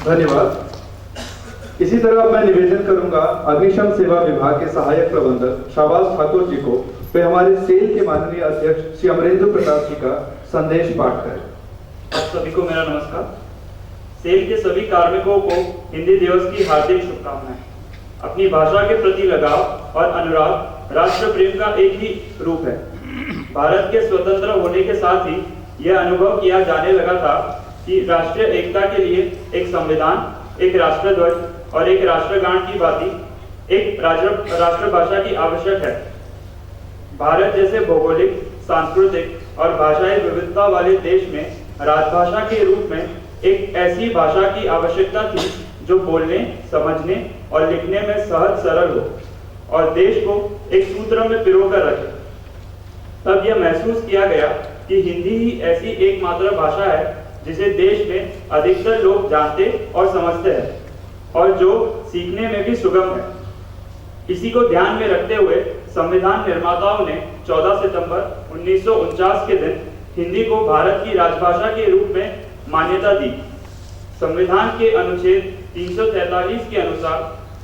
धन्यवाद। इसी तरह मैं निवेदन करूंगा अग्निशम सेवा विभाग के सहायक प्रबंधक शाहबाज ठाकुर जी को वे हमारे सेल के माननीय अध्यक्ष श्री अमरेंद्र प्रताप जी का संदेश पाठ करें। आप सभी को मेरा नमस्कार। सेल के सभी कार्मिकों को हिंदी दिवस की हार्दिक शुभकामनाएं। अपनी भाषा के प्रति लगाव और अनुराग राष्ट्र प्रेम का एक ही रूप है। भारत के स्वतंत्र होने के साथ ही यह अनुभव किया जाने लगा था कि राष्ट्रीय एकता के लिए एक संविधान, एक राष्ट्रध्वज और एक राष्ट्रगान की भांति एक राष्ट्रभाषा की आवश्यक है। भारत जैसे भौगोलिक, सांस्कृतिक और भाषाई विविधता वाले देश में राजभाषा के रूप में एक ऐसी भाषा की आवश्यकता थी जो बोलने, समझने और लिखने में सहज सरल हो और देश को एक सूत्र में पिरोकर रखे। तब यह महसूस किया गया कि हिंदी ही ऐसी एकमात्र भाषा है जिसे देश में अधिकतर लोग जानते और समझते हैं और जो सीखने में भी सुगम है। इसी को ध्यान में रखते हुए संविधान निर्माताओं ने 14 सितंबर 1949 के दिन हिंदी को भारत की राजभाषा के रूप में मान्यता दी। संविधान के अनुच्छेद 343 के अनुसार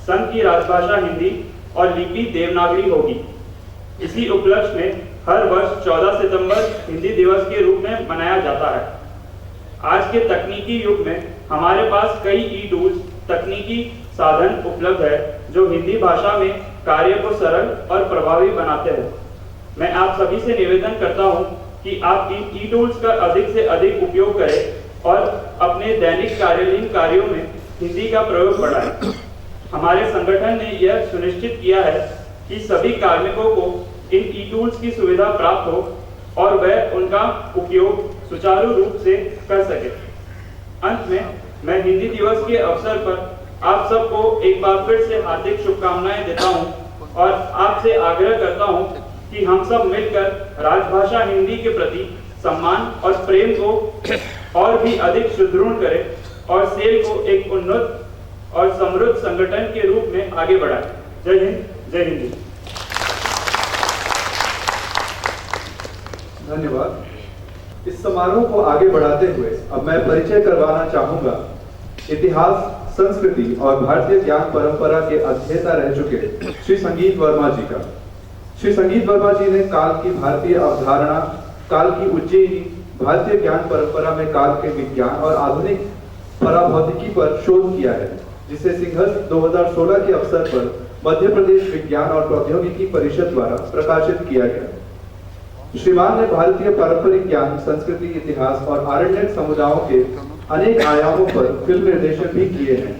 संघ की राजभाषा हिंदी और लिपि देवनागरी होगी। इसी उपलक्ष्य में हर वर्ष 14 सितंबर हिंदी दिवस के रूप में मनाया जाता है। आज के तकनीकी युग में हमारे पास कई ई-टूल्स, तकनीकी साधन उपलब्ध है जो हिंदी भाषा में कार्य को सरल और प्रभावी बनाते हैं। मैं आप सभी से निवेदन करता हूं कि आप इन ई-टूल्स का अधिक से अधिक उपयोग करें और अपने दैनिक कार्यालयीन कार्यों में हिंदी का प्रयोग बढ़ाएं। हमारे संगठन ने यह सुनिश्चित किया है कि सभी कार्मिकों को इन ई-टूल्स की सुविधा प्राप्त हो और वह उनका उपयोग सुचारू रूप से कर सके। अंत में मैं हिंदी दिवस के अवसर पर आप सबको एक बार फिर से हार्दिक शुभकामनाएं देता हूं और आपसे आग्रह करता हूं कि हम सब मिलकर राजभाषा हिंदी के प्रति सम्मान और प्रेम को और भी अधिक सुदृढ़ करें और सेल को एक उन्नत और समृद्ध संगठन के रूप में आगे बढ़ाएं। जय हिंद, जय हिंदी। धन्यवाद। इस समारोह को आगे बढ़ाते हुए अब मैं परिचय करवाना चाहूंगा इतिहास, संस्कृति और भारतीय ज्ञान परंपरा के अध्येता रह चुके श्री संगीत वर्मा जी का। श्री संगीत वर्मा जी ने काल की भारतीय अवधारणा, काल की उज्जैनी, भारतीय ज्ञान परंपरा में काल के विज्ञान और आधुनिक पराभौतिकी पर शोध किया है, जिसे सिंहस्थ 2016 के अवसर पर मध्य प्रदेश विज्ञान और प्रौद्योगिकी परिषद द्वारा प्रकाशित किया गया। श्रीमान ने भारतीय पारंपरिक ज्ञान, संस्कृति, इतिहास और आरण्यक समुदायों के अनेक आयामों पर फिल्म निर्देशन भी किए हैं।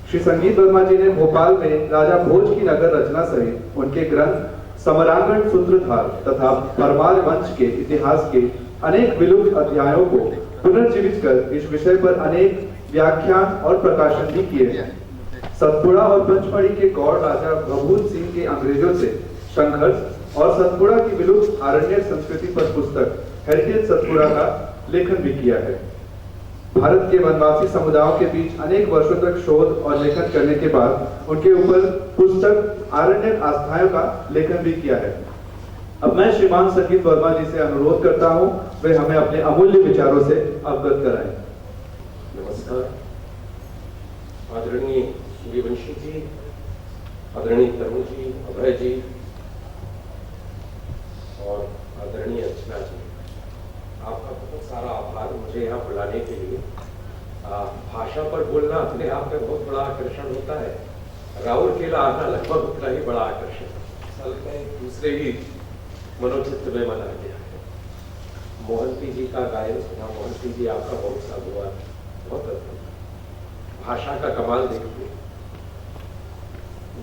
श्री संगीत वर्मा जी ने भोपाल में राजा भोज की नगर रचना सहित उनके ग्रंथ समरांगण सूत्रधार तथा परमार वंश के इतिहास के अनेक विलुप्त अध्यायों को पुनर्जीवित कर इस विषय पर अनेक व्याख्यान और प्रकाशन भी किए हैं। सतपुड़ा और पंचमढ़ी के गौड़ राजा भभूत सिंह के अंग्रेजों से संघर्ष और सतपुड़ा की विलुप्त आरण्यक संस्कृति पर पुस्तक हेरिटेज सतपुड़ा का लेखन भी किया है। भारत के वनवासी समुदायों के बीच अनेक वर्षों तक शोध और लेखन करने के बाद उनके ऊपर पुस्तक आरण्यक आस्थाओं का लेखन भी किया है। अब मैं श्रीमान संगीत वर्मा जी से अनुरोध करता हूं, वे हमें अपने अमूल्य विचारों से अवगत कराएं। नमस्कार। आदरणीय सूर्यवंशी जी, आदरणीय तरुण जी, अभय जी और आदरणीय अर्चना जी, आपका बहुत सारा आभार मुझे यहाँ बुलाने के लिए। भाषा पर बोलना अपने आप में बहुत बड़ा आकर्षण होता है। राउरकेला आना लगभग उतना ही बड़ा आकर्षण, साल का एक दूसरे ही मनोचित्र में मना गया है। मोहंती जी का गायन सुना। मोहंती जी आपका बहुत साधुवाद, बहुत अद्भुत। भाषा का कमाल देखिए।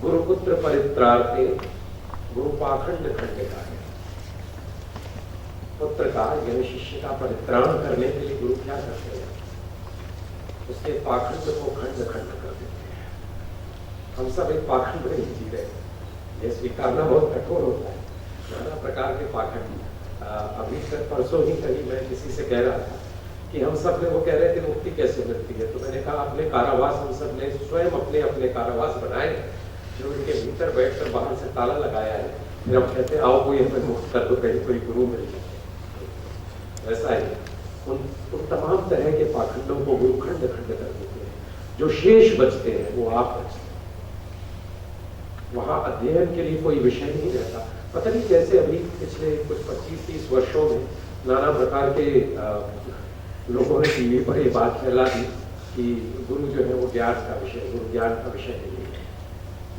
गुरुपुत्र परित्रार्थे गुरु पाखंड खंड का है। पुत्र का यानी शिष्य का परित्राण करने के लिए गुरु क्या करते हैं? उसके पाखंड को खंड खंड कर देते हैं। हम सब एक पाखंड में जी रहे हैं। यह स्वीकारना बहुत कठोर होता है, नाना प्रकार के पाखंड। अभी तक परसों ही कहीं मैं किसी से कह रहा था कि हम सब ने, वो कह रहे थे मुक्ति कैसे मिलती है, तो मैंने कहा अपने कारावास हम सब ने स्वयं अपने अपने कारावास बनाए, जो उनके भीतर बैठकर बाहर से ताला लगाया है। फिर हम कहते आओ कोई हमें मुक्त कर दो, कहीं कोई गुरु मिल जाए। वैसा ही उन तमाम तरह के पाखंडों को गुरु खंड खंड कर देते हैं। जो शेष बचते हैं वो आप बचते हैं। वहां अध्ययन के लिए कोई विषय नहीं रहता। पता नहीं कैसे अभी पिछले कुछ 25-30 वर्षों में नाना प्रकार के लोगों ने टीवी पर ये बात फैला दी कि गुरु जो है वो ज्ञान का विषय, गुरु ज्ञान का विषय नहीं है।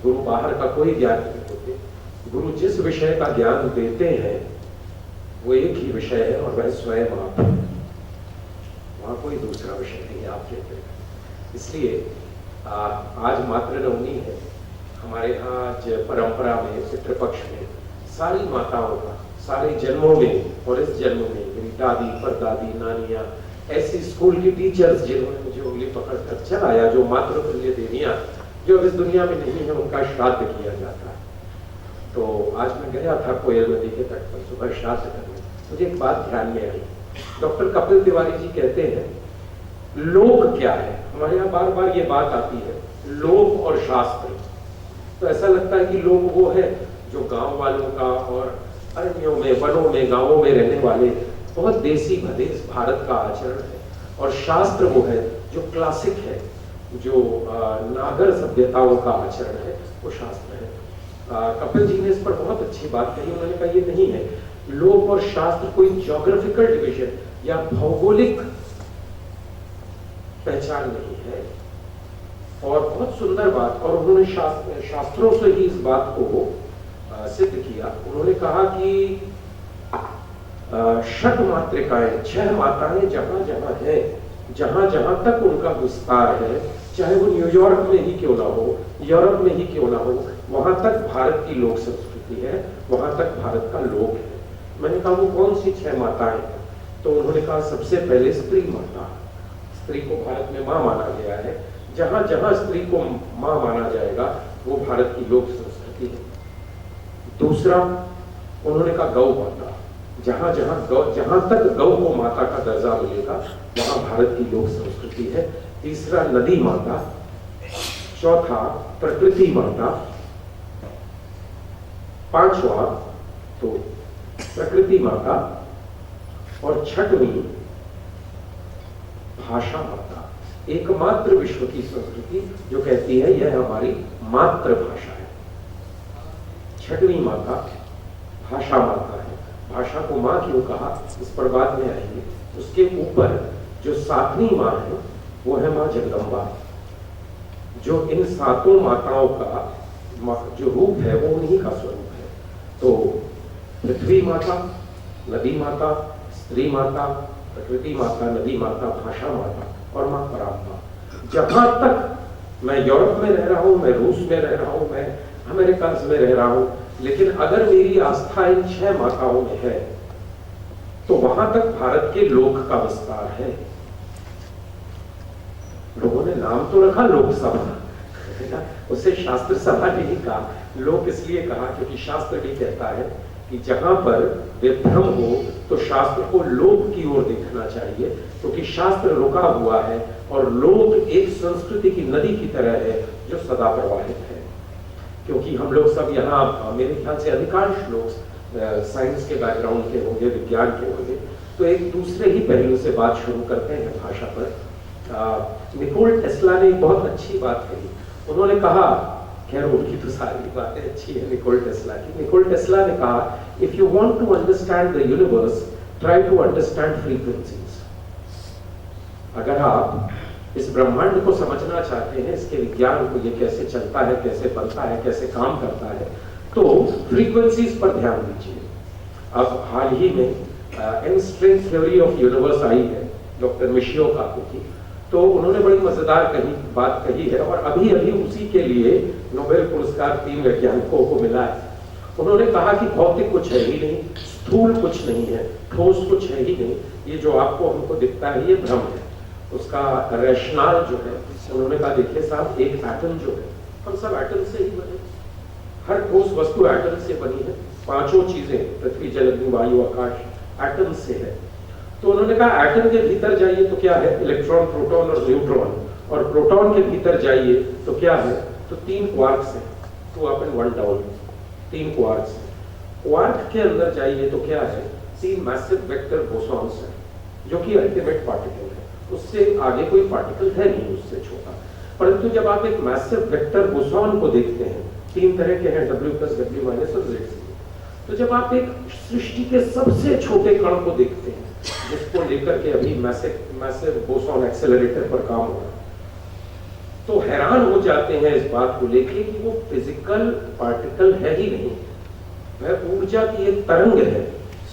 गुरु बाहर का कोई ज्ञान नहीं होते। गुरु जिस विषय का ज्ञान देते हैं वो एक ही विषय है और वह स्वयं आप है। वहां कोई दूसरा विषय नहीं है आपके अंदर। इसलिए आज मातृनवमी है। हमारे यहाँ आज परंपरा में, पितृपक्ष में सारी माताओं का सारे जन्मों में और इस जन्म में मेरी दादी, परदादी, नानियां, ऐसी स्कूल की टीचर्स जिन्होंने मुझे उंगली पकड़कर चलाया, जो मातृतुल्य देवियां जो इस दुनिया में नहीं है, उनका श्राद्ध किया जाता है। तो आज मैं गया था कोयल नदी के तट पर सुबह श्राद्ध करने। मुझे एक बात ध्यान में आई। डॉक्टर कपिल तिवारी जी कहते हैं लोक क्या है। हमारे यहाँ बार बार ये बात आती है, लोक और शास्त्र। तो ऐसा लगता है कि लोग वो है जो गांव वालों का और अरण्यों में, वनों में, गांवों में रहने वाले बहुत देसी भदेश भारत का आचरण है, और शास्त्र वो है जो क्लासिक है, जो नागर सभ्यताओं का आचरण है, वो शास्त्र है। कपिल जी ने इस पर बहुत अच्छी बात कही। उन्होंने कहा ये नहीं है, लोक और शास्त्र कोई ज्योग्राफिकल डिवीजन या भौगोलिक पहचान नहीं है। और बहुत सुंदर बात, और उन्होंने शास्त्रों से ही इस बात को सिद्ध किया। उन्होंने कहा कि षट मातृकाएं, 6 माताएं जहां जहां है, जहां जहां तक उनका विस्तार है, चाहे वो न्यूयॉर्क में ही क्यों ना हो, यूरोप में ही क्यों ना हो, वहां तक भारत की लोक संस्कृति है, वहां तक भारत का लोक है। मैंने कहा वो कौन सी 6 माताएं हैं? तो उन्होंने कहा सबसे पहले स्त्री माता। स्त्री को भारत में मां माना गया है। जहां जहां स्त्री को मां माना जाएगा वो भारत की लोक संस्कृति है। दूसरा उन्होंने कहा गौ माता। जहां तक गौ को माता का दर्जा मिलेगा वहां भारत की लोक संस्कृति है। तीसरा नदी माता। चौथा प्रकृति माता। 5वां तो प्रकृति माता। और 6वीं भाषा माता। एकमात्र विश्व की संस्कृति जो कहती है यह हमारी मातृभाषा है। 6वीं माता भाषा माता है। भाषा को मां क्यों कहा इस पर बाद में आएंगे। उसके ऊपर जो 7वीं मां है वो है मां जगदम्बा, जो इन 7 माताओं का जो रूप है वो उन्हीं का स्वरूप है। तो पृथ्वी माता, नदी माता, स्त्री माता, प्रकृति माता, नदी माता, भाषा माता और मां परात्मा। जहां तक मैं यूरोप में रह रहा हूं, मैं रूस में रह रहा हूं, मैं अमेरिका में रह रहा हूं, लेकिन अगर मेरी आस्था इन 6 माताओं में है तो वहां तक भारत के लोक का विस्तार है। लोगों ने नाम तो रखा लोकसभा, दिया, उसे शास्त्र सभा नहीं कहा। लोक इसलिए कहा क्योंकि शास्त्र भी कहता है कि जहां पर वे भ्रम हो तो शास्त्र को लोक की ओर देखना चाहिए, क्योंकि शास्त्र रुका हुआ है और लोक एक संस्कृति की नदी की तरह है जो सदा प्रवाहित है। क्योंकि हम लोग सब यहाँ, मेरे ख्याल से अधिकांश लोग साइंस के बैकग्राउंड के होंगे, विज्ञान के होंगे, तो एक दूसरे ही पहलू से बात शुरू करते हैं भाषा पर। निकोल टेस्ला ने एक बहुत अच्छी बात कही। उन्होंने कहा, खैर उनकी तो सारी बातें अच्छी है निकोल टेस्ला की। निकोल टेस्ला ने कहा, if you want to understand the universe, try to understand frequencies. अगर आप इस ब्रह्मांड को समझना चाहते हैं, इसके विज्ञान को, ये कैसे चलता है, कैसे बनता है, कैसे काम करता है, तो फ्रीक्वेंसीज पर ध्यान दीजिए। अब हाल ही में स्ट्रिंग थ्योरी ऑफ यूनिवर्स आई है डॉक्टर मिशियो काकू की, तो उन्होंने बड़ी मजेदार बात कही है और अभी अभी उसी के लिए नोबेल पुरस्कार 3 वैज्ञानिकों को मिला है। उन्होंने कहा कि भौतिक कुछ है ही नहीं, स्थूल कुछ नहीं है, ठोस कुछ है ही नहीं, ये जो आपको हमको दिखता है ये भ्रम है। उसका रैशनल जो है, उन्होंने कहा देखिए साहब, एक एटम जो है, हम सब एटम से ही बने, हर ठोस वस्तु एटम से बनी है, 5 चीजें पृथ्वी जल अग्नि वायु आकाश एटम से है। तो उन्होंने कहा एटम के भीतर जाइए तो क्या है, इलेक्ट्रॉन, प्रोटॉन और न्यूट्रॉन, और प्रोटॉन के भीतर जाइए तो क्या है, तो 3 क्वार्क्स हैं, 2 अप एंड 1 डाउन, 3 क्वार्क्स हैं। क्वार्क के अंदर जाइए तो क्या है, 3 मैसिव वेक्टर बोसॉन्स हैं, जो कि अल्टीमेट पार्टिकल है, उससे आगे कोई पार्टिकल है नहीं उससे छोटा। परंतु जब आप एक मैसिव वेक्टर बोसॉन को देखते हैं, 3 तरह के हैं, W+, W- और Z। तो जब आप एक सृष्टि के सबसे छोटे कण को देखते हैं, जिसको लेकर के अभी मैसिव बोसॉन एक्सेलरेटर पर काम हो रहा है, तो हैरान हो जाते हैं इस बात को लेके कि वो फिजिकल पार्टिकल है ही नहीं, वह ऊर्जा की एक तरंग है।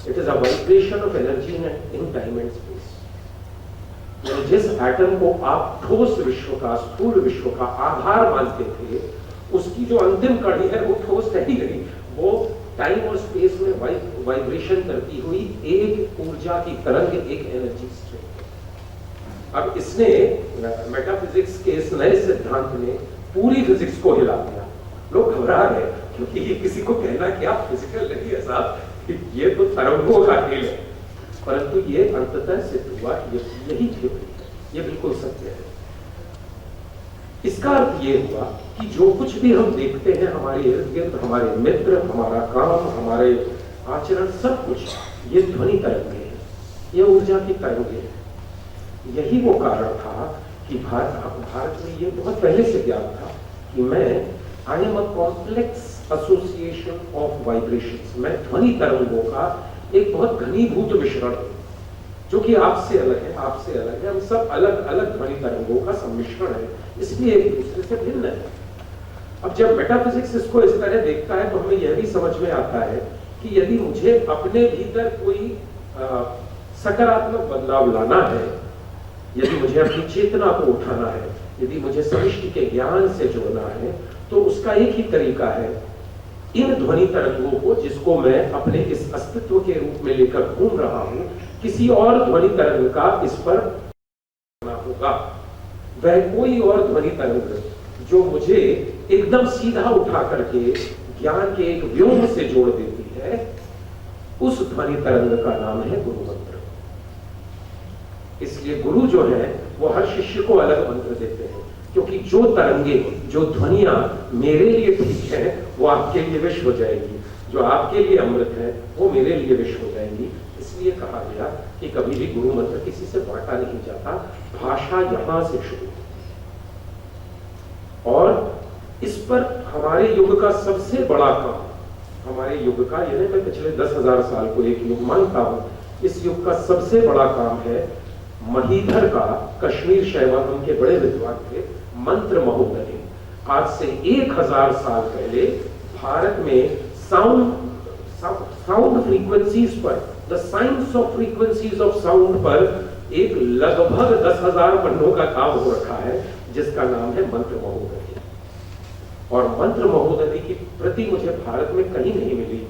It is a vibration of energy in time and space. यानी जिस एटम को आप ठोस विश्व का, स्थूल विश्व का आधार मानते थे, उसकी जो अंतिम कड़ी है वो ठोस है ही नहीं, वो टाइम और स्पेस में वाइब्रेशन करती हुई एक ऊर्जा की तरंग, एक एनर्जी स्ट्रीम। अब इसने मेटाफिजिक्स के इस नए सिद्धांत ने पूरी फिजिक्स को हिला दिया। लोग घबरा रहे क्योंकि ये किसी को कहना कि आप फिजिकल नहीं है साहब, ये तो तरंगों का खेल है, परंतु ये अंततः सिद्ध हुआ कि यही थ्योरी है, ये बिल्कुल सत्य है। इसका अर्थ ये हुआ कि जो कुछ भी हम देखते हैं हमारे इर्द गिर्द, हमारे मित्र, हमारा काम, हमारे आचरण, सब कुछ ये ध्वनि तरंगे हैं, ये ऊर्जा की तरंगे हैं। यही वो कारण था कि भारत में ये बहुत पहले से ज्ञात था कि I am a complex association of vibrations. मैं ध्वनि तरंगों का एक बहुत घनीभूत मिश्रण हूं, जो कि आपसे अलग है, आपसे अलग है, हम सब अलग अलग ध्वनि तरंगों का सम्मिश्रण है, इसलिए एक दूसरे से भिन्न है। अब जब मेटाफिजिक्स इसको इस तरह देखता है तो हमें यह भी समझ में आता है कि यदि मुझे अपने भीतर कोई सकारात्मक बदलाव लाना है, यदि मुझे अपनी चेतना को उठाना है, यदि मुझे सृष्टि के ज्ञान से जोड़ना है, तो उसका एक ही तरीका है, इन ध्वनि तरंगों को, जिसको मैं अपने इस अस्तित्व के रूप में लेकर घूम रहा हूं, किसी और ध्वनि तरंग का इस पर होगा। वह कोई और ध्वनि तरंग जो मुझे एकदम सीधा उठा करके ज्ञान के एक व्योम से जोड़ देती है, उस ध्वनि तरंग का नाम है गुरु मंत्र। इसलिए गुरु जो है वो हर शिष्य को अलग मंत्र देते हैं, क्योंकि जो तरंगे, जो ध्वनियां मेरे लिए ठीक है वो आपके लिए विष हो जाएगी, जो आपके लिए अमृत है वो मेरे लिए विष हो जाएंगी। इसलिए कहा गया कि कभी भी गुरु मंत्र किसी से बांटा नहीं जाता, भाषा यहां से शुरू। और इस पर हमारे युग का सबसे बड़ा काम, हमारे युग का, यानी मैं पिछले 10,000 साल को एक युग मानता हूं, इस युग का सबसे बड़ा काम है महीधर का, कश्मीर शैवागम के बड़े विद्वान थे मंत्र महोदय ने आज से 1000 साल पहले भारत में साउंड फ्रीक्वेंसीज पर, the science of frequencies of sound पर एक लगभग 10,000 पन्नों का काम हो रखा है, जिसका नाम है मंत्र महोदय। और मंत्र महोदय की प्रति मुझे भारत में कहीं नहीं मिली।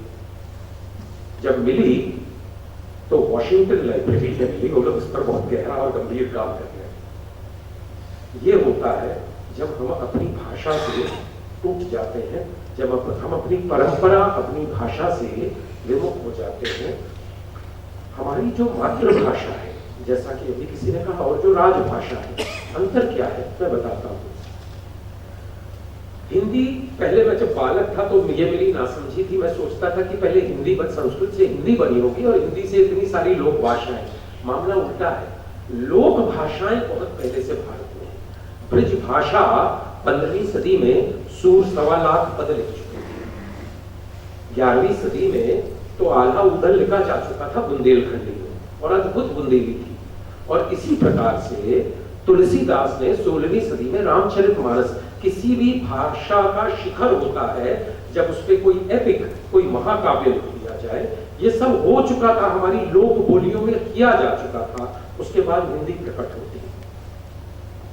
जब मिली तो वॉशिंगटन लाइब्रेरी में मिली, वो लोग उस पर बहुत गहरा और गंभीर काम कर रहे हैं। ये होता है जब हम अपनी भाषा से टूट जाते हैं, जब हम अपनी परंपरा, अपनी भाषा से विमुख हो जाते हैं। हमारी जो मातृभाषा है, जैसा कि अभी किसी ने कहा, और जो राजभाषा है, अंतर क्या है मैं बताता हूँ। हिंदी, पहले मैं जब बालक था तो ये मेरी नासमझी थी, मैं सोचता था कि पहले हिंदी संस्कृत से हिंदी बनी होगी और हिंदी से इतनी सारी लोक भाषाएं। मामला उल्टा है। लोक भाषाएं बहुत पहले से भारत में है। ब्रज भाषा 15वीं सदी में सूर 1.25 लाख पद लिख चुके थे। 11वीं सदी में तो आल्हा उदल लिखा जा चुका था बुंदेलखंडी में, और अद्भुत बुंदेली थी। और इसी प्रकार से तुलसीदास ने 16वीं सदी में रामचरितमानस, किसी भी भाषा का शिखर होता है जब उस पर कोई एपिक, कोई महाकाव्य लिख दिया जाए। ये सब हो चुका था, हमारी लोक बोलियों में किया जा चुका था। उसके बाद हिंदी प्रकट होती है।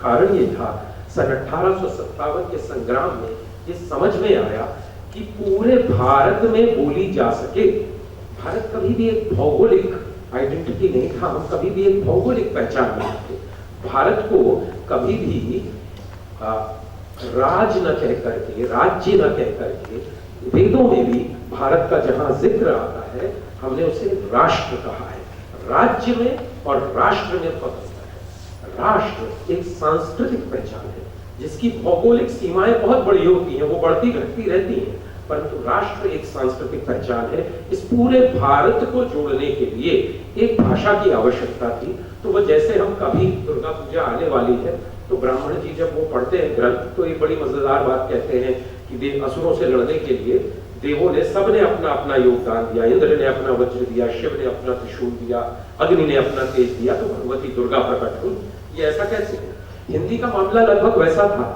कारण ये था, सन 1857 के संग्राम में ये समझ में आया कि पूरे भारत में बोली जा सके। भारत कभी भी एक भौगोलिक आइडेंटिटी नहीं था, हम कभी भी एक भौगोलिक पहचान नहीं थे। भारत को कभी भी राज न कह करके, राज्य न कह करके, वेदों में भी भारत का जहां जिक्र आता है, हमने उसे राष्ट्र कहा है। राज्य में और राष्ट्र में फर्क होता है। राष्ट्र एक सांस्कृतिक पहचान है जिसकी भौगोलिक सीमाएं बहुत बड़ी होती हैं, वो बढ़ती घटती रहती हैं, परंतु राष्ट्र एक सांस्कृतिक पहचान है। इस पूरे भारत को जोड़ने के लिए एक भाषा की आवश्यकता थी। तो वो जैसे हम कभी दुर्गा पूजा आने वाली है तो ब्राह्मण जी जब वो पढ़ते हैं ग्रंथ, तो एक बड़ी मजेदार बात कहते हैं कि असुरों से लड़ने के लिए देवों ने, सबने अपना अपना योगदान दिया। इंद्र ने अपना वज्र दिया, शिव ने अपना त्रिशूल दिया, अग्नि ने अपना तेज दिया, तो भगवती दुर्गा प्रकट हुई। ये ऐसा कैसे है? हिंदी का मामला लगभग वैसा था।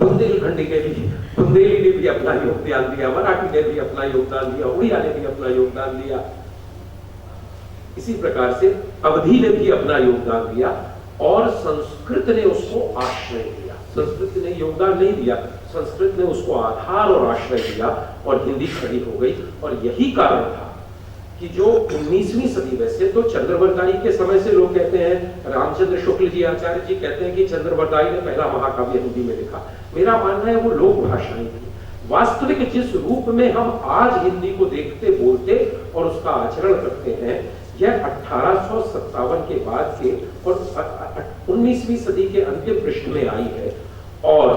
बुंदेलखंडी ने भी, बुंदेली ने भी अपना योगदान दिया, मराठी ने भी अपना योगदान दिया, उड़िया ने भी अपना योगदान दिया। इसी प्रकार से अवधी ने भी अपना योगदान दिया और संस्कृत ने उसको आश्रय दिया। संस्कृत ने योगदान नहीं दिया, संस्कृत ने उसको आधार और आश्रय दिया और हिंदी खड़ी हो गई। और यही कारण था कि जो 19वीं सदी, वैसे तो चंद्रवरदाई के समय से लोग कहते हैं, रामचंद्र शुक्ल जी आचार्य जी कहते हैं कि चंद्रवरदाई ने पहला महाकाव्य हिंदी में लिखा। मेरा मानना है वो लोक भाषाएं थी। वास्तविक जिस रूप में हम आज हिंदी को देखते, बोलते और उसका आचरण करते हैं, यह 1857 के बाद के और 19वीं सदी के अंतिम पृष्ठ में आई है। और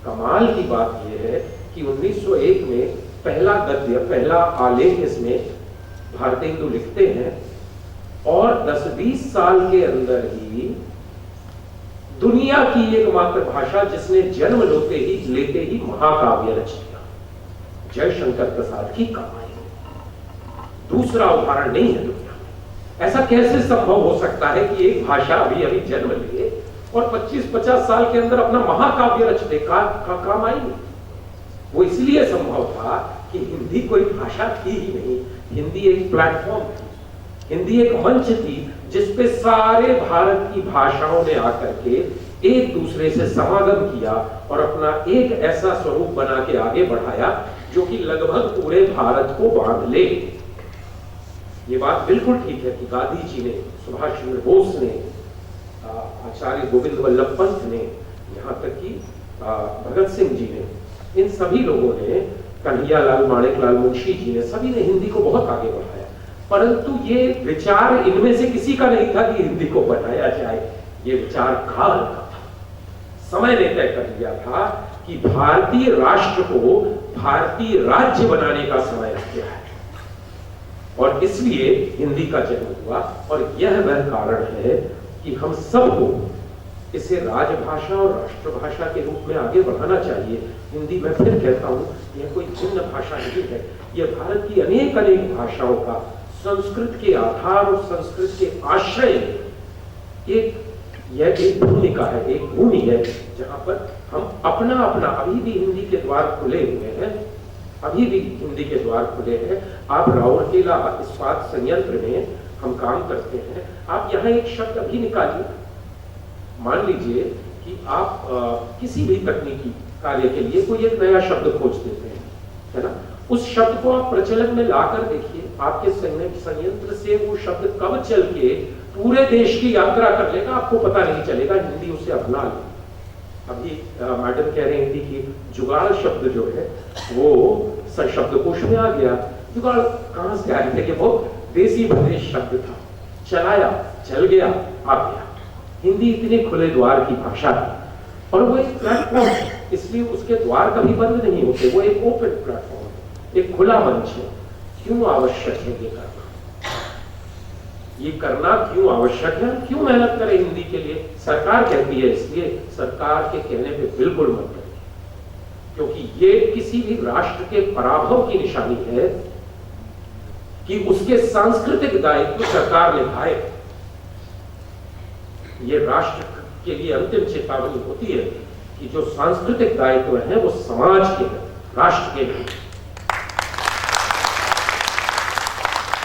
कमाल की बात यह है कि 1901 में पहला गद्य, पहला आलेख इसमें भारतेंदु लिखते हैं और 10-20 साल के अंदर ही दुनिया की एकमात्र भाषा जिसने जन्म लेते ही महाकाव्य रच दिया। जयशंकर प्रसाद की कमाई, दूसरा उदाहरण नहीं है दुनिया में। ऐसा कैसे संभव हो सकता है कि एक भाषा अभी अभी जन्म ले और 25-50 साल के अंदर अपना महाकाव्य रच दे? काम आई नहीं। वो इसलिए संभव था कि हिंदी कोई भाषा थी ही नहीं, हिंदी एक प्लेटफॉर्म थी, हिंदी एक मंच थी जिसपे सारे भारत की भाषाओं ने आकर के एक दूसरे से समागम किया और अपना एक ऐसा स्वरूप बना के आगे बढ़ाया जो कि लगभग पूरे भारत को बांध ले। ये बात बिल्कुल ठीक है कि गांधी जी ने, सुभाष चंद्र बोस ने, आचार्य गोविंद वल्लभ पंत ने, यहाँ तक कि भगत सिंह जी ने, इन सभी लोगों ने, कन्हैयालाल, माणिकलाल मुंशी जी ने, सभी ने हिंदी को बहुत आगे बढ़ाया। परंतु ये विचार इनमें से किसी का नहीं था कि हिंदी को बढ़ाया जाए। ये विचार काल का था। समय ने तय कर लिया था कि भारतीय राष्ट्र को भारतीय राज्य बनाने का समय आ गया है और इसलिए हिंदी का जन्म हुआ। और यह वह कारण है कि हम सबको इसे राजभाषा और राष्ट्रभाषा के रूप में आगे बढ़ाना चाहिए। हिंदी, मैं फिर कहता हूं, यह कोई भिन्न भाषा नहीं है। यह भारत की अनेक भाषाओं का संस्कृत के आधार और संस्कृत के आश्रय यह एक भूमिका है, एक भूमि है जहां पर हम अपना अभी भी हिंदी के द्वार खुले हुए हैं, अभी भी हिंदी के द्वार खुले हैं। आप राउरकेला इस्पात संयंत्र में हम काम करते हैं, आप यहाँ एक शब्द अभी निकालिए। मान लीजिए कि आप किसी भी तकनीकी कार्य के लिए कोई एक नया शब्द खोज देते हैं, है ना? उस शब्द को आप प्रचलन में लाकर देखिए, आपके संयंत्र से वो शब्द कब चल के पूरे देश की यात्रा कर लेगा आपको पता नहीं चलेगा। हिंदी उसे अपना ले, अभी मैडम कह रही थी कि जुगाड़ शब्द जो है वो शब्दकोश में आ गया। जुगाड़ कहां से आया? देखिए वो देसी विदेश शब्द था, चलाया, चल गया, आ गया। हिंदी इतने खुले द्वार की भाषा है और वो एक प्लेटफॉर्म है, इसलिए उसके द्वार कभी बंद नहीं होते। वो एक ओपन प्लेटफॉर्म है, एक खुला मंच है। क्यों आवश्यक है ये करना? ये करना क्यों आवश्यक है? क्यों मेहनत करें हिंदी के लिए? सरकार कहती है, इसलिए सरकार के कहने पे बिल्कुल मत करें, क्योंकि ये किसी भी राष्ट्र के पराभव की निशानी है कि उसके सांस्कृतिक दायित्व सरकार निभाए। ये राष्ट्र के लिए अंतिम चेतावनी होती है कि जो सांस्कृतिक दायित्व है वो समाज के हैं, राष्ट्र के नहीं।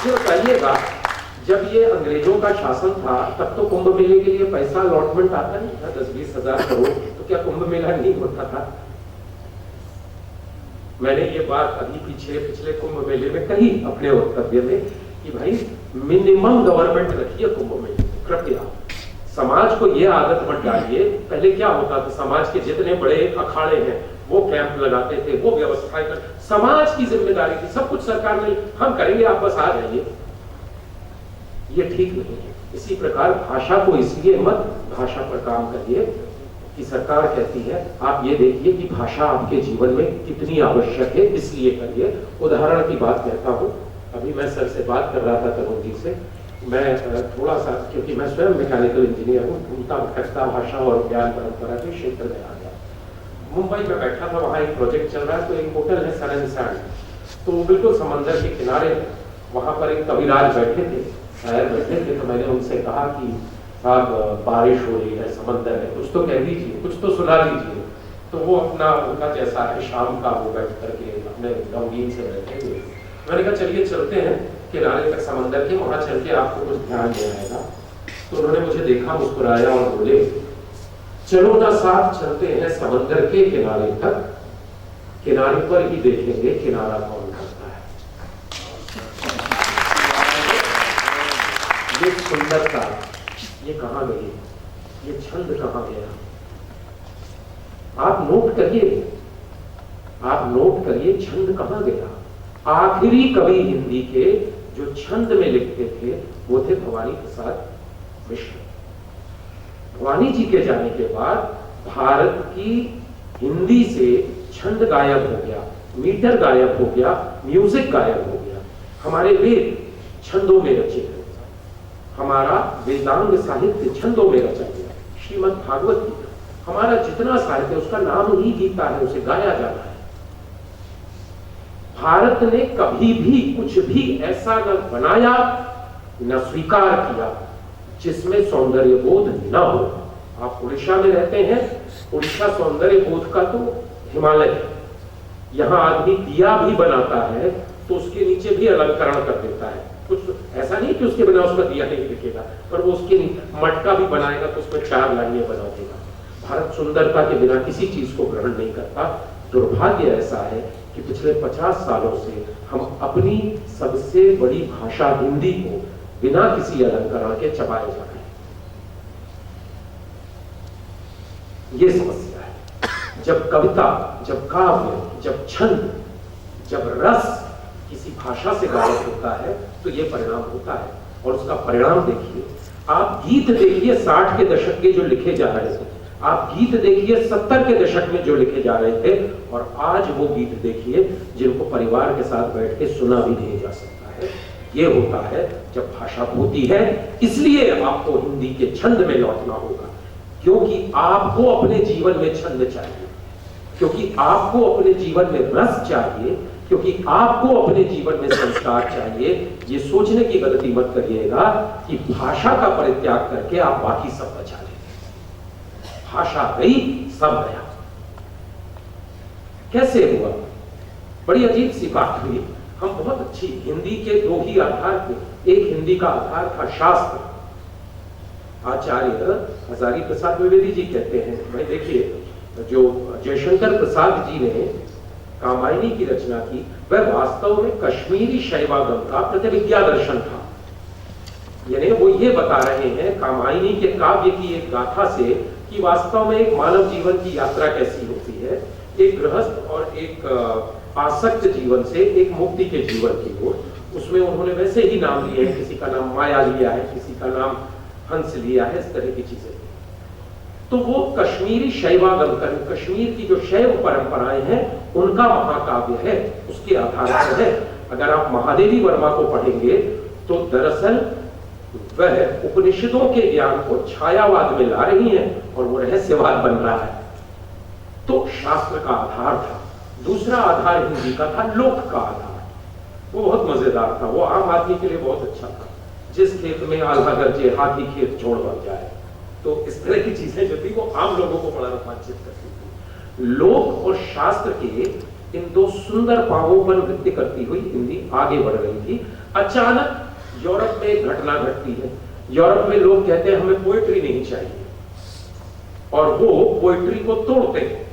फिर कहिएगा, जब ये अंग्रेजों का शासन था तब तो कुंभ मेले के लिए पैसा अलॉटमेंट आता नहीं था 10-20 हजार करोड़, तो क्या कुंभ मेला नहीं होता था? मैंने ये बात अभी पिछले कुंभ मेले में कही अपने वक्तव्य में कि भाई मिनिमम गवर्नमेंट रखिए कुंभ मेले में, कृपया। समाज को ये आदत मत डालिए। पहले क्या होता था, समाज के जितने बड़े अखाड़े हैं वो कैंप लगाते थे, वो व्यवस्थाएं कर, समाज की जिम्मेदारी थी, सब कुछ सरकार ने, हम करेंगे, आप बस आ जाइए। ये ठीक नहीं है। इसी प्रकार भाषा को इसलिए मत, भाषा पर काम करिए कि सरकार कहती है आप ये देखिए कि भाषा आपके जीवन में कितनी आवश्यक है, इसलिए करिए। उदाहरण की बात कहता हूँ, अभी मैं सर से बात कर रहा था, तरुण जी से, मैं थोड़ा सा, क्योंकि मैं स्वयं मैकेनिकल इंजीनियर हूँ, घूमता भटकता भाषा और ज्ञान परंपरा के क्षेत्र में आ गया। मुंबई में बैठा था, वहाँ एक प्रोजेक्ट चल रहा है, तो एक होटल है सन एंड सैंड, तो बिल्कुल समंदर के किनारे, वहाँ पर एक कविराज बैठे थे, शायर बैठे थे। तो मैंने उनसे कहा कि साहब बारिश हो रही है, समंदर है, कुछ तो कह दीजिए, कुछ तो सुना दीजिए। तो वो अपना, उनका जैसा है शाम का, वो बैठ करके अपने गमगीन से बैठे हुए। मैंने कहा चलिए चलते हैं किनारे तक समंदर के, वहां चल के आपको कुछ ध्यान देना आएगा। तो उन्होंने मुझे देखा, मुस्कुराया और बोले, चलो ना साथ चलते हैं समंदर के किनारे तक, किनारे पर ही देखेंगे किनारा कौन करता है। ये सुंदरता, ये कहां गई? ये छंद कहां गया? आप नोट करिए, आप नोट करिए, छंद कहां गया? आखिरी कवि हिंदी के जो छंद में लिखते थे वो थे भवानी प्रसाद मिश्र। भवानी जी के जाने के बाद भारत की हिंदी से छंद गायब हो गया, मीटर गायब हो गया, म्यूजिक गायब हो गया। हमारे वेद छंदों में रचे हैं, हमारा वेदांग साहित्य छंदों में रचा गया, श्रीमद् भागवत गीता, हमारा जितना साहित्य उसका नाम ही गीता है, उसे गाया जाता है। भारत ने कभी भी कुछ भी ऐसा न बनाया न स्वीकार किया जिसमें सौंदर्य बोध न हो। आप उड़ीसा में रहते हैं, उड़ीसा सौंदर्य बोध का तो हिमालय है। यहाँ आदमी दिया भी बनाता है तो उसके नीचे भी अलंकरण कर देता है। कुछ ऐसा नहीं कि उसके बिना उसका दिया नहीं दिखेगा, पर वो उसके मटका भी बनाएगा तो उसमें 4 लाइनें बना देगा। भारत सुंदरता के बिना किसी चीज को ग्रहण नहीं करता। दुर्भाग्य ऐसा है कि पिछले 50 सालों से हम अपनी सबसे बड़ी भाषा हिंदी को बिना किसी अलंकरण के चबाए जा रहे हैं। ये समस्या है। जब कविता, जब काव्य, जब छंद, जब रस किसी भाषा से गायब होता है तो ये परिणाम होता है। और उसका परिणाम देखिए, आप गीत देखिए 60 के दशक के जो लिखे जा रहे थे, आप गीत देखिए 70 के दशक में जो लिखे जा रहे थे, और आज वो गीत देखिए जिनको परिवार के साथ बैठ के सुना भी नहीं जा सकता है। ये होता है जब भाषा होती है। इसलिए आपको हिंदी के छंद में लौटना होगा, क्योंकि आपको अपने जीवन में छंद चाहिए, क्योंकि आपको अपने जीवन में रस चाहिए, क्योंकि आपको अपने जीवन में संस्कार चाहिए। ये सोचने की गलती मत करिएगा कि भाषा का परित्याग करके आप बाकी सब बचा लेंगे। भाषा गई, सब गया। कैसे हुआ? बड़ी अजीब सी बात हुई। हम बहुत अच्छी, हिंदी के 2 ही आधार थे। एक हिंदी का आधार था शास्त्र। आचार्य हजारी प्रसाद द्विवेदी जी कहते हैं, भाई देखिए, जो जयशंकर प्रसाद जी ने कामायनी की रचना की, वह वास्तव में कश्मीरी शैवागम का प्रतिविज्ञा दर्शन था। यानी वो ये बता रहे हैं कामायनी के काव्य की एक गाथा से कि वास्तव में एक मानव जीवन की यात्रा कैसी होती है, एक गृहस्थ और एक आसक्त जीवन से एक मुक्ति के जीवन की ओर। उसमें उन्होंने वैसे ही नाम लिए हैं, किसी का नाम माया लिया है, किसी का नाम हंस लिया है, इस तरह की चीजें। तो वो कश्मीरी शैवागम, कश्मीर की जो शैव परंपराएं हैं उनका महाकाव्य है, उसके आधार पर है। अगर आप महादेवी वर्मा को पढ़ेंगे तो दरअसल वह उपनिषदों के ज्ञान को छायावाद में ला रही हैं और वो रहस्यवाद बन रहा है। तो शास्त्र का आधार था। दूसरा आधार हिंदी का था, लोक का आधार। वो बहुत मजेदार था, वो आम आदमी के लिए बहुत अच्छा था। जिस खेत में आल्हा गरजे हाथी खेत छोड़ बन जाए, तो इस तरह की चीजें जो थी वो आम लोगों को बड़ा रोमांचित करती थी। लोक और शास्त्र के इन दो सुंदर पावों पर नृत्य करती हुई हिंदी आगे बढ़ रही थी। अचानक यूरोप में एक घटना घटती है। यूरोप में लोग कहते हैं हमें पोएट्री नहीं चाहिए, और वो पोएट्री को तोड़ते हैं।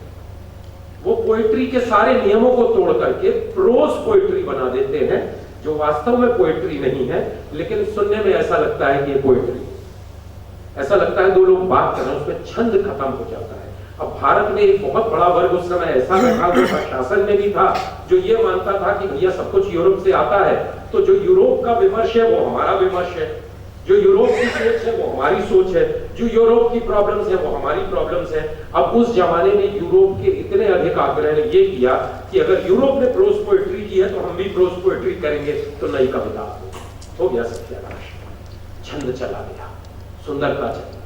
वो पोएट्री के सारे नियमों को तोड़ करके प्रोज पोएट्री बना देते हैं, जो वास्तव में पोएट्री नहीं है, लेकिन सुनने में ऐसा लगता है कि ये पोएट्री। ऐसा लगता है दो लोग बात कर रहे हैं, उसमें छंद खत्म हो जाता है। अब भारत में एक बहुत बड़ा वर्ग उस समय ऐसा बैठा हुआ शासन में भी था जो ये मानता था कि भैया सब कुछ यूरोप से आता है, तो जो यूरोप का विमर्श है वो हमारा विमर्श है, जो यूरोप की सोच है वो हमारी सोच है, जो यूरोप की प्रॉब्लम्स है वो हमारी प्रॉब्लम्स है। अब उस जमाने में यूरोप के इतने अधिक आग्रह ने ये किया कि अगर यूरोप ने प्रोज पोएट्री की है तो हम भी प्रोज पोएट्री करेंगे, तो नई कविता हो गया सत्यानाश। छंद चला गया, सुंदरता चली।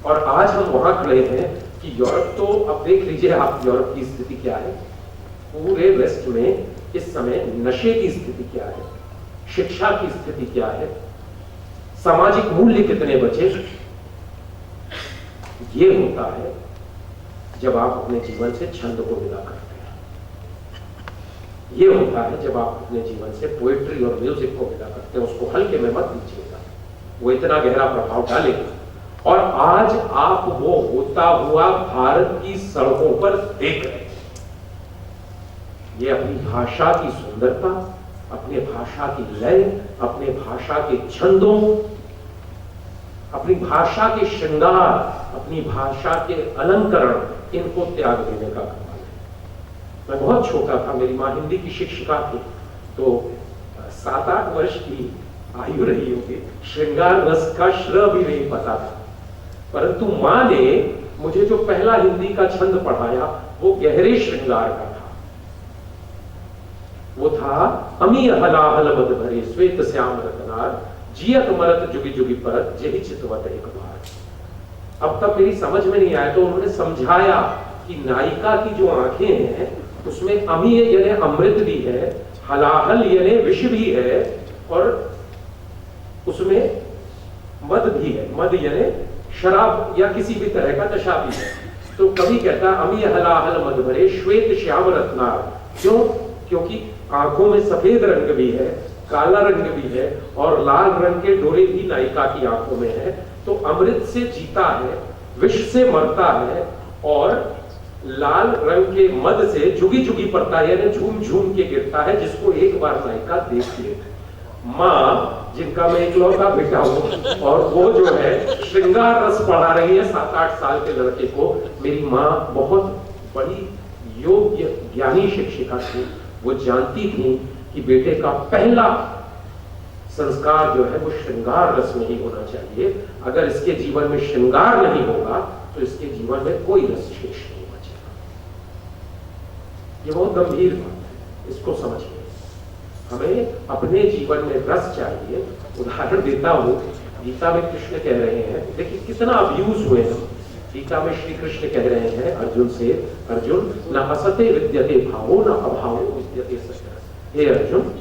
और आज हम वहां खड़े हैं कि यूरोप, तो अब देख लीजिए आप यूरोप की स्थिति क्या है। पूरे वेस्ट में इस समय नशे की स्थिति क्या है, शिक्षा की स्थिति क्या है, सामाजिक मूल्य कितने बचे। ये होता है जब आप अपने जीवन से छंद को मिला करते हैं। ये होता है जब आप अपने जीवन से पोएट्री और म्यूजिक को मिला करते हैं। उसको हल्के में मत लीजिएगा, वो इतना गहरा प्रभाव डालेगा। और आज आप वो होता हुआ भारत की सड़कों पर देख रहे हैं। ये अपनी भाषा की सुंदरता, अपने भाषा की लय, अपने भाषा के छंदों, अपनी भाषा के श्रृंगार, अपनी भाषा के अलंकरण, इनको त्याग देने का कमाल है। मैं बहुत छोटा था, मेरी माँ हिंदी की शिक्षिका थी, तो 7-8 वर्ष की आयु रही होगी, श्रृंगार रस का श्र भी नहीं पता था। परंतु माँ ने मुझे जो पहला हिंदी का छंद पढ़ाया वो गहरे श्रृंगार का था। वो था अमी हलाहल मद भरे श्वेत श्याम रतनार, जियत मरत जुगी जुगी परत जेहि चितवत एक बार। अब तक मेरी समझ में नहीं आया, तो उन्होंने समझाया कि नायिका की जो आंखें हैं उसमें अमी यानी अमृत भी है, हलाहल यानी विष भी है, और उसमें मद भी है। मद यानी शराब या किसी भी तरह का नशा भी है। तो कभी कहता अमी हलाहल मद भरे श्वेत श्याम रत्नार। क्यों? क्योंकि आंखों में सफेद रंग भी है, काला रंग भी है, और लाल रंग के डोरे भी नायिका की आंखों में है। तो अमृत से जीता है, विष से मरता है, और लाल रंग के मद से जुगी जुगी पड़ता है, यानी झूम झूम के गिरता है, जिसको एक बार नायिका देख ले। माँ जिनका मैं इकलौता बेटा हूं, और वो जो है श्रृंगार रस पढ़ा रही है 7-8 साल के लड़के को। मेरी माँ बहुत बड़ी योग्य ज्ञानी शिक्षिका थी। वो जानती थी कि बेटे का पहला संस्कार जो है वो श्रृंगार रस में ही होना चाहिए। अगर इसके जीवन में श्रृंगार नहीं होगा तो इसके जीवन में कोई रस शेष नहीं बचेगा। ये बहुत गंभीर बात है, इसको समझिए। हमें अपने जीवन में रस चाहिए। उदाहरण देता हूं, गीता में कृष्ण कह रहे हैं, देखिए कितना अब्यूज हुए हैं। गीता में श्री कृष्ण कह रहे हैं अर्जुन से, अर्जुन न असते विद्यते भावो न अभावो विद्यते सत्य। हे अर्जुन,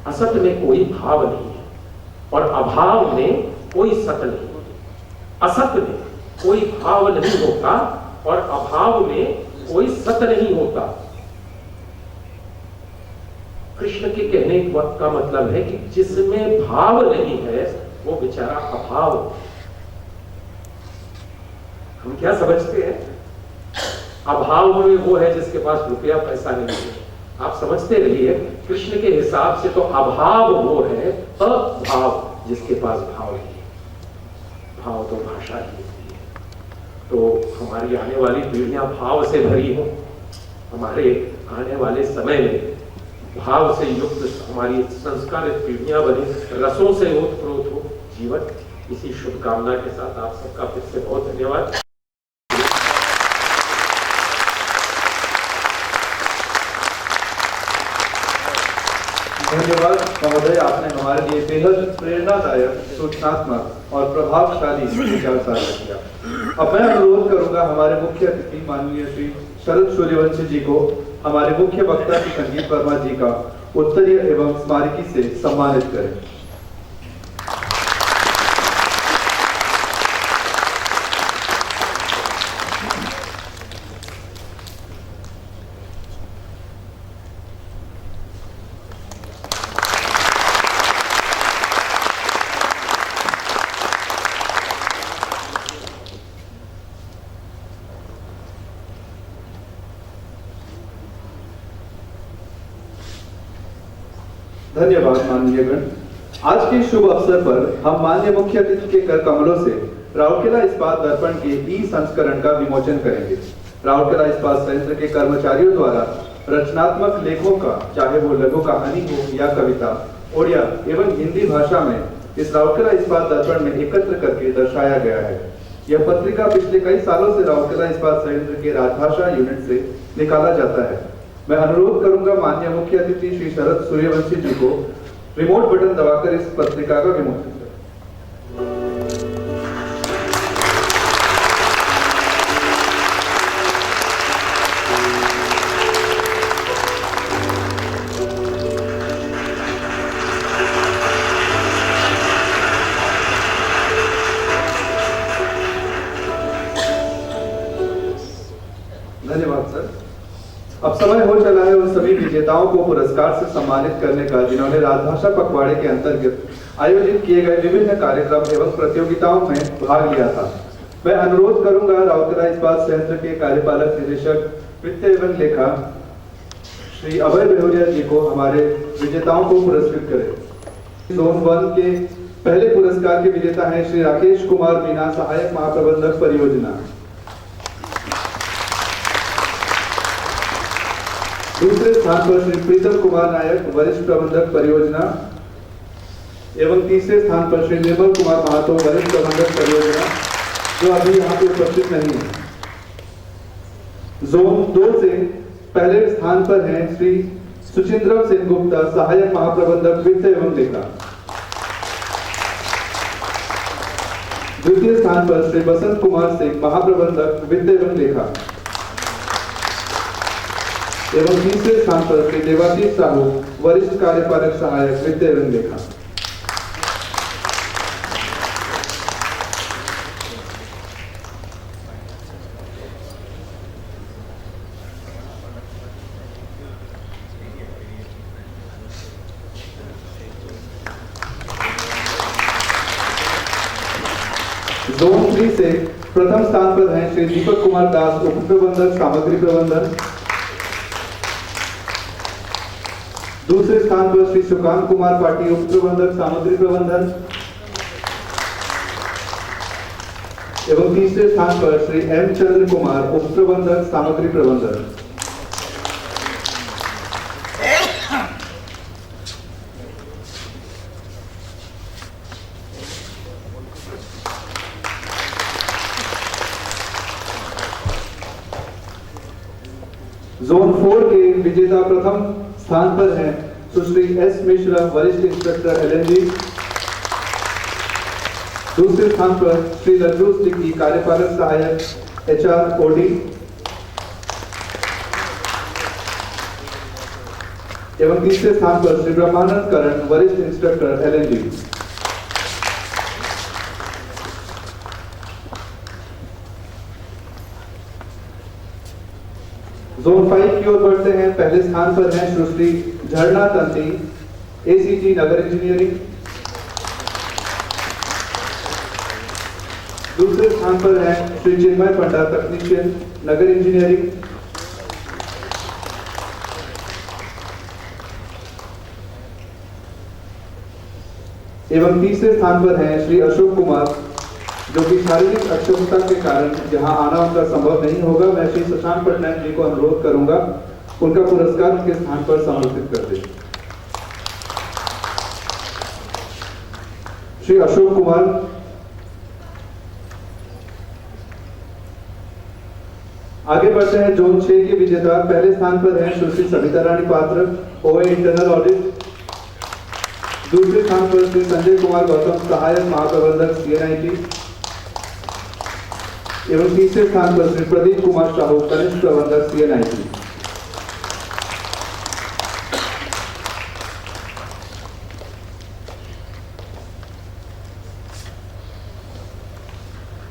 असत में कोई भाव नहीं है और अभाव में कोई सत नहीं है। असत में कोई भाव नहीं होता और अभाव में कोई सत नहीं होता। कृष्ण के कहने का मतलब है कि जिसमें भाव नहीं है वो बेचारा अभाव। हम क्या समझते हैं? अभाव में वो है जिसके पास रुपया पैसा नहीं है। आप समझते रहिए, कृष्ण के हिसाब से तो अभाव वो है, अभाव जिसके पास भाव नहीं है। भाव तो भाषा ही होती है। तो हमारी आने वाली पीढ़ियां भाव से भरी हो, हमारे आने वाले समय में भाव से युक्त हमारी संस्कारित पीढ़ियां बने, रसों से ओतप्रोत हो जीवन। इसी शुभकामना के साथ आप सबका फिर से बहुत धन्यवाद। धन्यवाद महोदय, आपने हमारे लिए बेहद प्रेरणादायक, सूचनात्मक और प्रभावशाली विचार साझा किया। अब मैं अनुरोध करूंगा हमारे मुख्य अतिथि माननीय श्री शरद सूर्यवंशी जी को हमारे मुख्य वक्ता श्री संजीव वर्मा जी का उत्तरीय एवं स्मारकी से सम्मानित करें। धन्यवाद माननीय गण। आज के शुभ अवसर पर हम माननीय मुख्य अतिथि के कर कमलों से राउरकेला इस्पात दर्पण के ई संस्करण का विमोचन करेंगे। राउरकेला इस्पात संयंत्र के कर्मचारियों द्वारा रचनात्मक लेखों का, चाहे वो लघु कहानी हो या कविता, ओडिया एवं हिंदी भाषा में इस राउरकेला इस्पात दर्पण में एकत्र करके दर्शाया गया है। यह पत्रिका पिछले कई सालों से राउरकेला इस्पात संयंत्र के राजभाषा यूनिट से निकाला जाता है। मैं अनुरोध करूंगा माननीय मुख्य अतिथि श्री शरद सूर्यवंशी जी को रिमोट बटन दबाकर इस पत्रिका का विमोचन करें। धन्यवाद सर। अब समय हो चला है उन सभी विजेताओं को पुरस्कार से सम्मानित करने का जिन्होंने राजभाषा पखवाड़े के अंतर्गत आयोजित किए गए विभिन्न कार्यक्रम एवं प्रतियोगिताओं में भाग लिया था। मैं अनुरोध करूंगा राउरकेला इस्पात संयंत्र के कार्यपालक निदेशक वित्त एवं लेखा श्री अभय बेहुरिया जी को हमारे विजेताओं को पुरस्कृत करें। जोन 1 के पहले पुरस्कार के विजेता हैं श्री राकेश कुमार मीना, सहायक महाप्रबंधक परियोजना। दूसरे स्थान पर श्री प्रीतम कुमार नायक, वरिष्ठ प्रबंधक परियोजना एवं तीसरे स्थान पर श्री निर्मल कुमार महातो, वरिष्ठ प्रबंधक परियोजना, जो अभी यहाँ पे उपस्थित नहीं है। जोन 2 से पहले स्थान पर हैं श्री सुचिंद्रम सिंह गुप्ता, सहायक महाप्रबंधक वित्त एवं लेखा। द्वितीय स्थान पर श्री बसंत कुमार सिंह, महाप्रबंधक वित्त एवं लेखा एवं तीसरे स्थान पर श्री देवाशीष साहू, वरिष्ठ कार्यपालक सहायक वित्त एवं लेखा। जोन 3 से प्रथम स्थान पर हैं श्री दीपक कुमार दास, उप प्रबंधक सामग्री प्रबंधन। दूसरे स्थान पर श्री सुकांत कुमार पाटी, उप प्रबंधक सामग्री प्रबंधन एवं तीसरे स्थान पर श्री एम चंद्र कुमार, उप प्रबंधक सामग्री प्रबंधन। जोन 4 के विजेता प्रथम स्थान पर हैं सुश्री एस मिश्रा, वरिष्ठ इंस्पेक्टर LNG। दूसरे स्थान पर श्री लड्डू स्टिकी, कार्यपालक सहायक HR OD एवं तीसरे स्थान पर श्री ब्रह्मानंद करण, वरिष्ठ इंस्पेक्टर LNG। जोन 5 की ओर बढ़ते हैं। पहले स्थान पर हैं सुश्री झरना तंती, ACT नगर इंजीनियरिंग। दूसरे स्थान पर हैं श्री चिन्मय पंडा, तकनीशियन नगर इंजीनियरिंग। एवं तीसरे स्थान पर हैं श्री अशोक कुमार, जो कि शारीरिक अक्षमता के कारण यहाँ आना उनका संभव नहीं होगा, मैं श्री शशांक पटनायक जी को अनुरोध करूंगा उनका पुरस्कार उनके स्थान पर समर्पित कर दें। श्री अशोक कुमार, आगे बढ़ते हैं। जोन 6 के विजेता पहले स्थान पर हैं सुश्री सविता रानी पात्र, ओए इंटरनल ऑडिट। दूसरे स्थान पर श्री संजय कुमार गौतम, सहायक महाप्रबंधक CNIT। एवं तीसरे स्थान पर श्री प्रदीप कुमार साहू, कनिष्ठ प्रबंधक CNIT।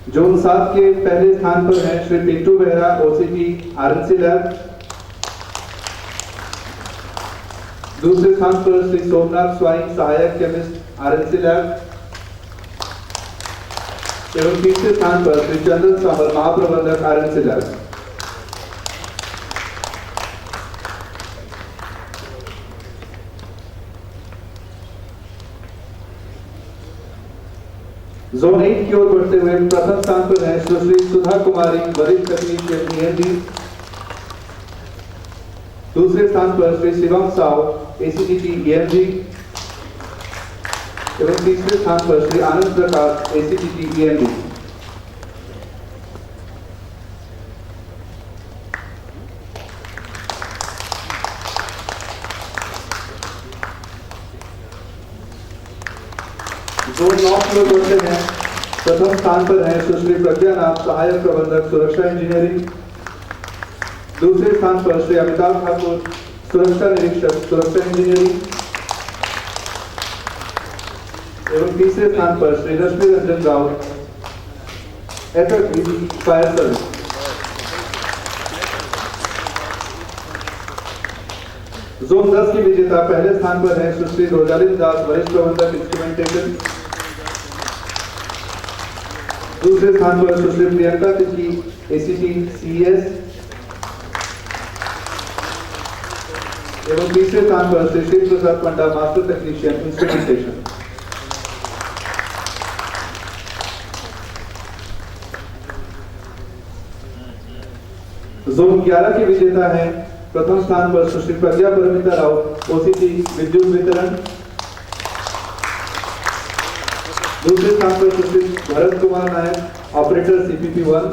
जोन 7 के पहले स्थान पर हैं Shri Pintu Behera, OCT RNC lab. दूसरे स्थान पर श्री सोमनाथ स्वाइन, सहायक केमिस्ट RNC लैब। एवं तीसरे स्थान पर श्री चंदन सामल, महाप्रबंधक RNC लैब। जोन 8 की ओर बढ़ते हुए प्रथम स्थान पर है सुश्री सुधा कुमारी, वरिष्ठ तकनीशियन END। दूसरे स्थान पर श्री शिवम साव, ACTT EMG। एवं तीसरे स्थान पर Shri Anand Prakash, ACTT EMD। Zone 9 की ओर बढ़ते हैं। प्रथम स्थान पर है सुश्री प्रज्ञा नाथ, सहायक प्रबंधक सुरक्षा इंजीनियरिंग। दूसरे स्थान पर श्री अमिताभ ठाकुर, सुरक्षा निरीक्षक सुरक्षा इंजीनियरिंग। एवं तीसरे स्थान पर Shri Rashmi Ranjan Raut, FFB fire service. Zone 10 की विजेता पहले स्थान पर है सुश्री रोजालिन दास, वरिष्ठ प्रबंधक इंस्ट्रूमेंटेशन। दूसरे स्थान पर सुश्री प्रियंका तिर्की, ACT CES। एवं तीसरे स्थान पर श्री शिव प्रसाद पंडा, मास्टर टेक्नीशियन इंस्ट्रूमेंटेशन। जोन 11 के विजेता है प्रथम स्थान पर सुश्री प्रज्ञा परमिता राउत, OCT विद्युत वितरण। दूसरे स्थान पर सुश्री भरत कुमार नायक, ऑपरेटर CPP1।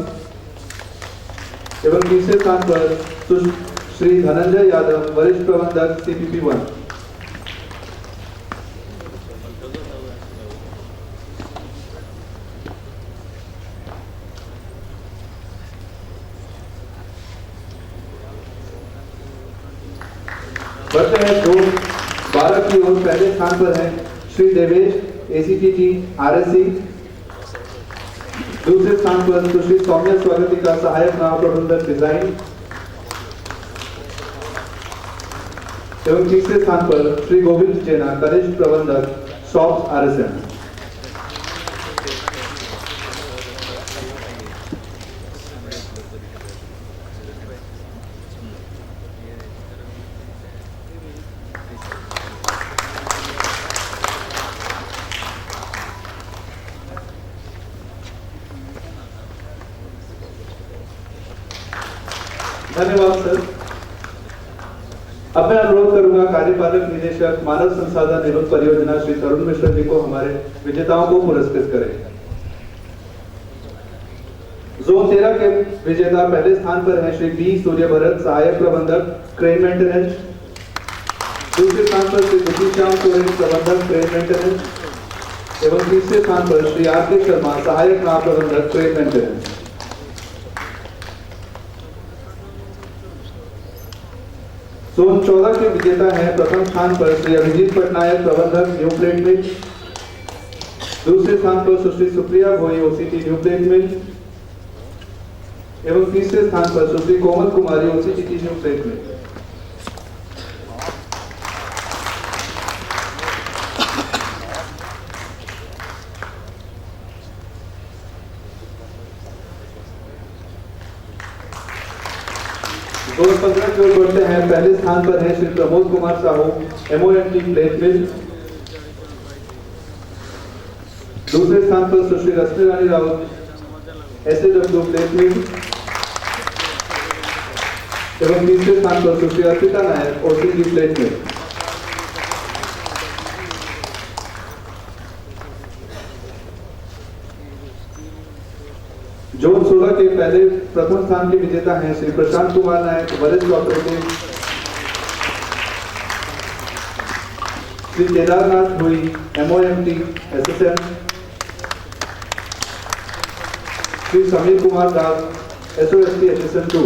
एवं तीसरे स्थान पर श्री धनंजय यादव, वरिष्ठ प्रबंधक CPP1। बढ़ते हैं जोन 12 की ओर। पहले स्थान पर है श्री देवेश, ACTT RSC। दूसरे स्थान पर सुश्री सौम्या स्वागतिका, सहायक महाप्रबंधक डिजाइन। एवं तीसरे स्थान पर श्री गोविंद जेना, कनिष्ठ प्रबंधक शॉप्स RSM। धन्यवाद सर। अब मैं अनुरोध करूंगा कार्यपालक निदेशक मानव संसाधन निरुद्ध परियोजना श्री तरुण मिश्रा जी को हमारे विजेताओं को पुरस्कृत करें। जोन 13 के विजेता पहले स्थान पर है श्री B सूर्य भरत, सहायक प्रबंधक क्रेन मेंटेनेंस। दूसरे स्थान पर श्री दुखी श्याम सोरेन, प्रबंधक क्रेन मेंटेनेंस। एवं तीसरे स्थान पर श्री RK शर्मा, सहायक महाप्रबंधक क्रेन मेंटेनेंस। जोन 14 के विजेता हैं प्रथम स्थान पर श्री अभिजीत पटनायक, प्रबंधक न्यू प्लेट मिल। दूसरे स्थान पर सुश्री सुप्रिया भोई, OCT न्यू प्लेट मिल। एवं तीसरे स्थान पर सुश्री कोमल कुमारी, OCT न्यू प्लेट मिल। जोन 15 की ओर बढ़ते हैं। पहले स्थान पर है श्री प्रमोद कुमार साहू, MONT प्लेट मिल। दूसरे स्थान पर सुश्री रश्मि रानी राउत SAW प्लेट में एवं तीसरे स्थान पर सुश्री अर्पिता नायक OCG प्लेट में। जोन 16 के पहले प्रथम स्थान के विजेता हैं श्री प्रशांत कुमार नायक वरिष्ठ ऑपरेटिव, श्री केदारनाथ हुई MOMT SSM, Shri Sameer Kumar Das SOST HSM 2,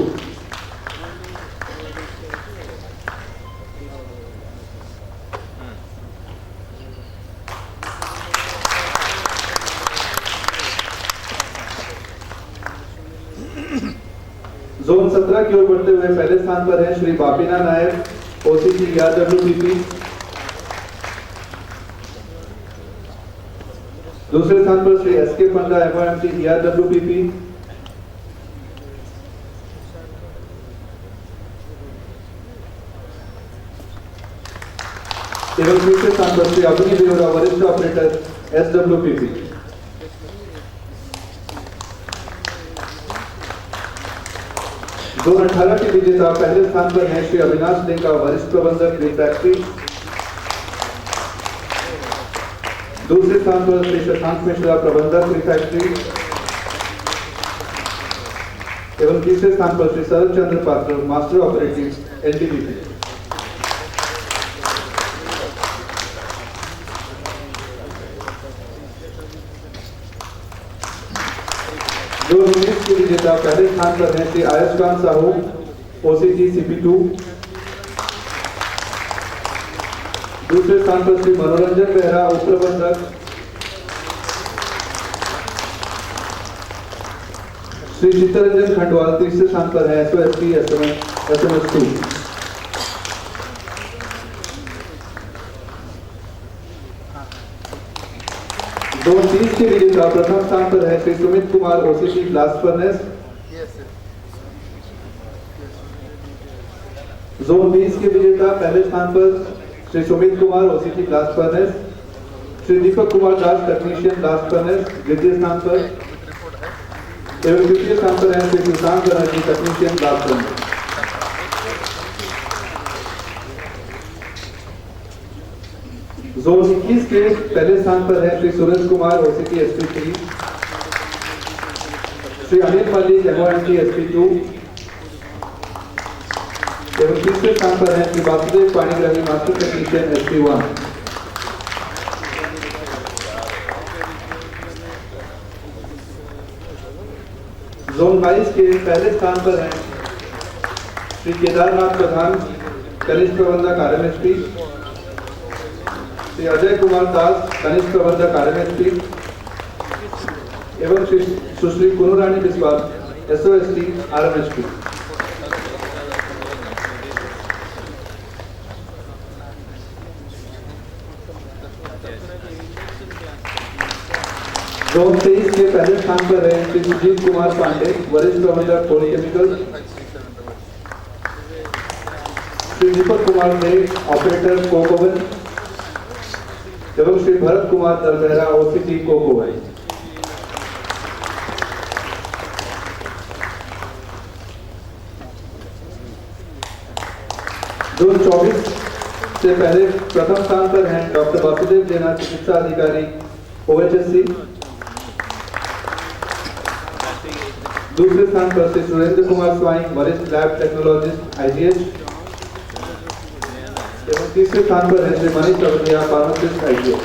zone 17 की ओर बढ़ते हुए पहले स्थान पर हैं श्री बापीना नायक OCG ERWPP, दूसरे स्थान पर श्री SK पंडा MOMT ERWPP, एवं तीसरे स्थान पर श्री अवनी देवरा वरिष्ठ ऑपरेटर SWPP। जोन 18 के विजेता पहले स्थान पर हैं श्री अविनाश डेंका वरिष्ठ प्रबंधक रिफैक्ट्री, दूसरे स्थान पर श्री शशांक मिश्रा प्रबंधक रिफैक्ट्री एवं तीसरे स्थान पर श्री शरद चंद्र पात्र मास्टर ऑपरेटिव NTPC। जोन 19 के विजेता पहले स्थान पर हैं श्री आयुष्मान साहू OCG CP2, दूसरे स्थान पर श्री मनोरंजन बेहरा उप प्रबंधक, श्री चित्तरंजन खंडवाल तीसरे स्थान पर है SOST SMS 2। जोन 30 के विजेता प्रथम स्थान पर है Shri Sumit Kumar OCG blast furnace, zone 20 के विजेता पहले स्थान पर Shri Sumit Kumar OCG blast furnace, Shri Deepak Kumar Das technician blast furnace द्वितीय स्थान पर एवं तृतीय स्थान पर है Shri Sushant Banerjee technician blast furnace. Zone 21 के पहले स्थान पर है Shri Surendra Kumar OCG SP3, Shri Anil Malik MOMT SP2 एवं तीसरे स्थान पर है Shri Vasudev Panigrahi master technician SP1। Zone 22 के पहले स्थान पर है श्री केदारनाथ प्रधान कनिष्ठ प्रबंधक RMSP, श्री अजय कुमार दास कनिष्ठ प्रबंधक RMSP एवं श्री सुश्री कुनुरानी बिस्वाल SOST RMSP। जोन 23 के पहले स्थान पर है श्री सुजीत कुमार पांडे वरिष्ठ प्रबंधक पॉलीकेमिकल, श्री दीपक कुमार देव ऑपरेटर कोकोवन एवं श्री भरत कुमार दलबेहरा OCG कोकोवन। जोन 24 से पहले प्रथम स्थान पर हैं डॉक्टर वासुदेव जैना चिकित्सा अधिकारी OHSC, दूसरे स्थान पर श्री सुरेंद्र कुमार स्वाइन वरिष्ठ लैब टेक्नोलॉजिस्ट IGH एवं तीसरे स्थान पर है श्री मनीष चौधरी फार्मासिस्ट IGH।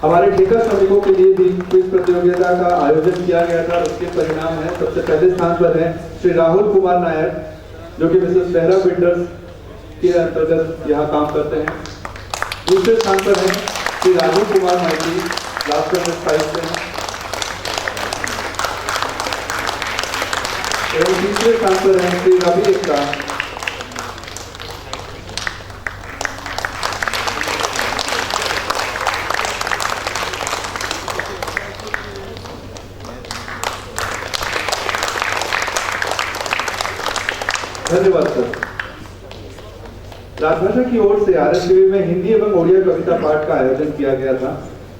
हमारे ठेका श्रमिकों के लिए भी क्विज प्रतियोगिता का आयोजन किया गया था, उसके परिणाम है। सबसे पहले स्थान पर है श्री राहुल कुमार नायक जो कि मिसेस बेहरा बिल्डर्स के अंतर्गत यहाँ काम करते हैं। दूसरे स्थान पर है श्री राजू कुमार माइती लास्ट साइड से हैं एवं तीसरे स्थान पर है श्री रवि एकता। धन्यवाद सर। राजभाषा की ओर से आरएसटीवी में हिंदी एवं ओडिया कविता पाठ का आयोजन किया गया था।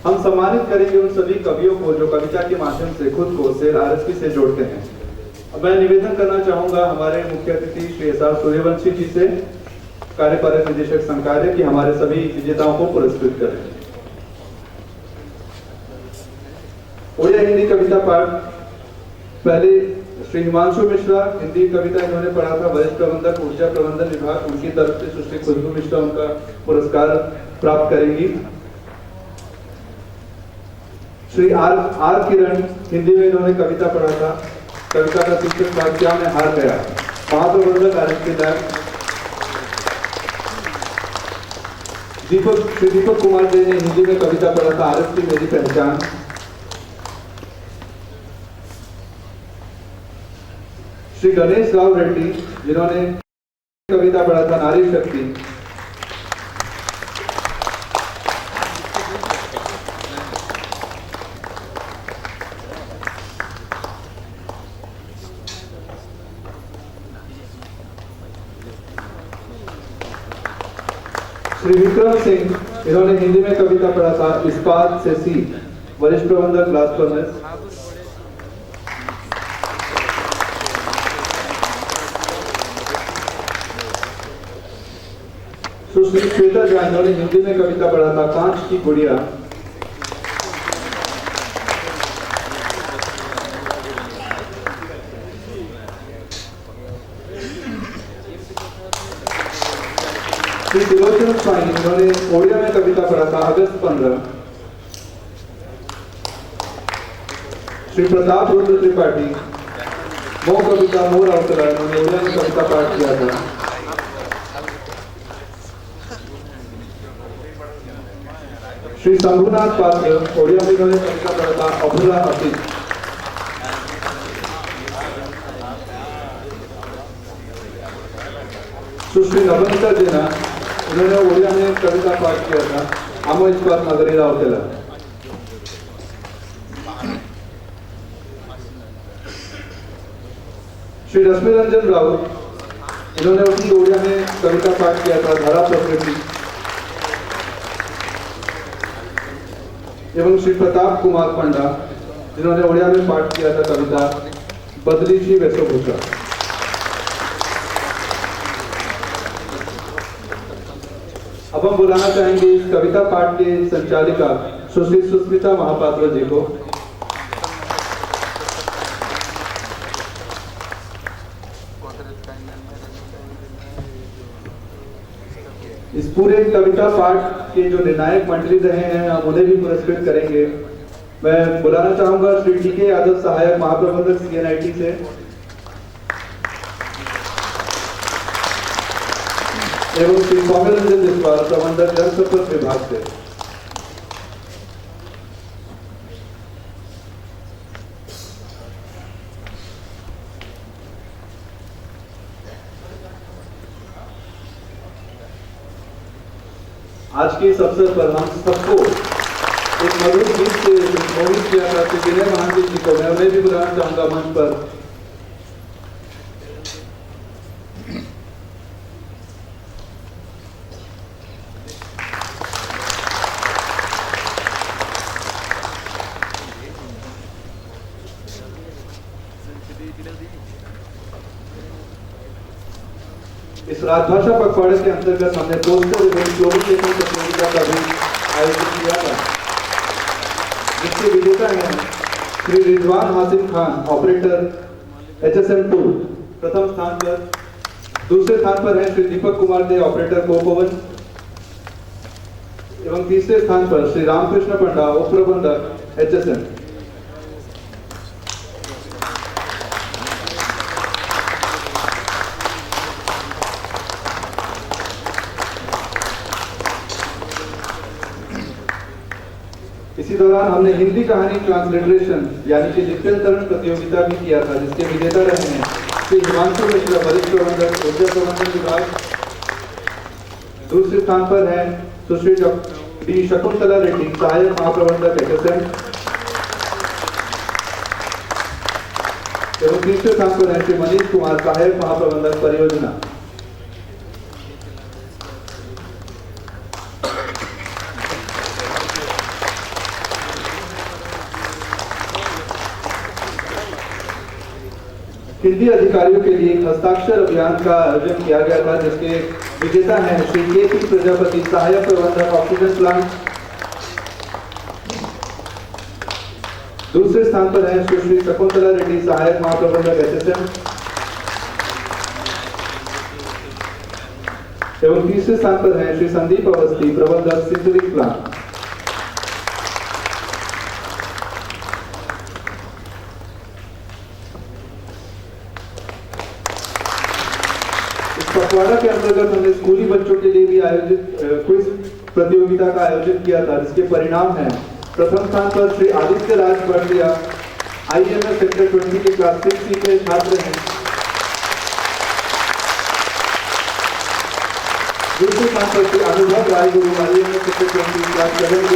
हम सम्मानित करेंगे उन सभी कवियों को जो कविता के माध्यम से खुद को शेर आरएसटी से जोड़ते हैं। अब मैं निवेदन करना चाहूंगा हमारे मुख्य अतिथि श्री एस.आर. सूर्यवंशी जी से, कार्यपालक निदेशक संकार्य, की हमारे सभी विजेताओं को पुरस्कृत करें। ओडिया हिंदी कविता पाठ पहले श्री हिमांशु मिश्रा हिंदी कविता इन्होंने पढ़ा था। वरिष्ठ प्रबंधक ऊर्जा प्रबंधन विभाग, उनकी तरफ से सुश्री खुशबू मिश्रा उनका पुरस्कार प्राप्त करेंगी। श्री आर किरण हिंदी में इन्होंने कविता पढ़ा था। कविता का शीर्षक था क्या मैं हार गया। महाप्रबंधक आरएसटी लैब। श्री दीपक कुमार जी ने हिंदी में कविता पढ़ा था आरएसटी मेरी पहचान। श्री गणेश राव रेड्डी जिन्होंने कविता पढ़ा था नारी शक्ति। श्री विक्रम सिंह इन्होंने हिंदी में कविता पढ़ा था इस्पात से सी। वरिष्ठ प्रबंधक ग्लास फर्नेस। सुश्री श्वेता झा इन्होंने हिंदी में कविता पढ़ा था कांच की गुड़िया। श्री त्रिलोचन स्वामी इन्होंने ओडिया में कविता पढ़ा था अगस्त 15। श्री प्रताप रुद्र त्रिपाठी मो कविता मोर अवतरा इन्होंने ओडिया में कविता पाठ किया था। श्री शंभुनाथ पात्र ओडिया में इन्होंने कविता पढ़ा था अभुला अतीत। सुश्री नवनीता जेना इन्होंने ओडिया में कविता पाठ किया था आमो इस्पात नगरी राउतेला। श्री रश्मि रंजन राउत इन्होंने उसी ओडिया में कविता पाठ किया था धरा प्रकृति। एवं श्री प्रताप कुमार पंडा जिन्होंने ओडिया में पाठ किया था कविता बदली सी वेशभूषा। अब हम बुलाना चाहेंगे इस कविता पाठ के संचालिका सुश्री सुस्मिता महापात्र जी को। इस पूरे कविता पाठ के जो निर्णायक मंडली रहे हैं हम उन्हें भी पुरस्कृत करेंगे। मैं बुलाना चाहूंगा श्री टी.के. यादव सहायक महाप्रबंधक CNIT से, एवं श्री सौम्य रंजन जसवाल प्रबंधक जनसंपर्क विभाग से। आज के इस अवसर पर हम सबको एक मधुर गीत से मोहित किया था श्री विनय महांती जी को मैं उन्हें भी बुलाना चाहूंगा मंच पर। इस राजभाषा पखवाड़े के अंतर्गत हमने पोस्टर एवं स्लोगन लेखन प्रतियोगिता का भी आयोजन किया था, जिसके विजेता हैं Shri Rizwan Hashim Khan operator HSM tool प्रथम स्थान पर। दूसरे स्थान पर हैं श्री दीपक कुमार दे ऑपरेटर कोपवन। एवं तीसरे स्थान पर श्री रामकृष्ण पंडा उप प्रबंधक HSM। इसी दौरान हमने हिंदी कहानी ट्रांसलिटरेशन यानी कि लिप्यंतरण प्रतियोगिता भी किया था, जिसके विजेता रहे हैं श्री हिमांशु मिश्रा वरिष्ठ प्रबंधक ऊर्जा प्रबंधन विभाग। दूसरे स्थान पर है सुश्री डी शकुंतला रेड्डी सहायक महाप्रबंधक HSM। एवं तीसरे स्थान पर है श्री मनीष कुमार सहायक महाप्रबंधक परियोजना। हिंदी अधिकारियों के लिए एक हस्ताक्षर अभियान का आयोजन किया गया था, जिसके विजेता हैं श्री के.पी. प्रजापति, सहायक प्रबंधक ऑक्सीजन प्लांट। दूसरे स्थान पर हैं श्री शकुंतला रेड्डी, सहायक महाप्रबंधक एसएसएम। एवं तीसरे स्थान पर हैं श्री संदीप अवस्थी, प्रबंधक सिंचरिक प्लांट। पखवाड़ा के अंतर्गत हमने स्कूली बच्चों के लिए भी आयोजित क्विज प्रतियोगिता का आयोजन किया था, जिसके परिणाम हैं प्रथम स्थान पर श्री आदित्य राज बर्दिया, IMS सेक्टर 20 के क्लास 6C के छात्र हैं। दूसरे स्थान पर श्री अनुभव राय गुरु, IMS सेक्टर 20 क्लास 7B।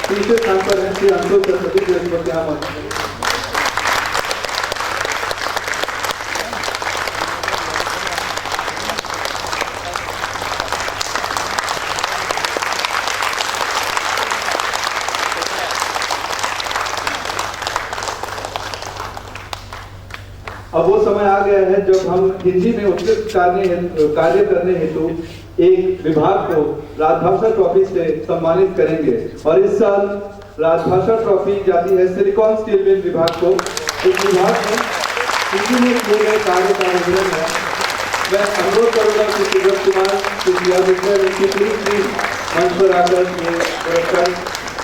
तीसरे स्थान पर हैं श्री अंशु सरस्वती बृहस्पति अहमद। अब वो समय आ गया है जब हम हिंदी में उत्कृष्ट कार्य करने हेतु एक विभाग को राजभाषा ट्रॉफी से सम्मानित करेंगे। और इस साल राजभाषा ट्रॉफी जाती है सिलिकॉन स्टील मिल विभाग को। इस विभाग में हिंदी में किए गए कार्य का विवरण है। मैं अनुरोध करूंगा कि सुब्रत कुमार, प्लीज मंच पर आकर ये पुरस्कार,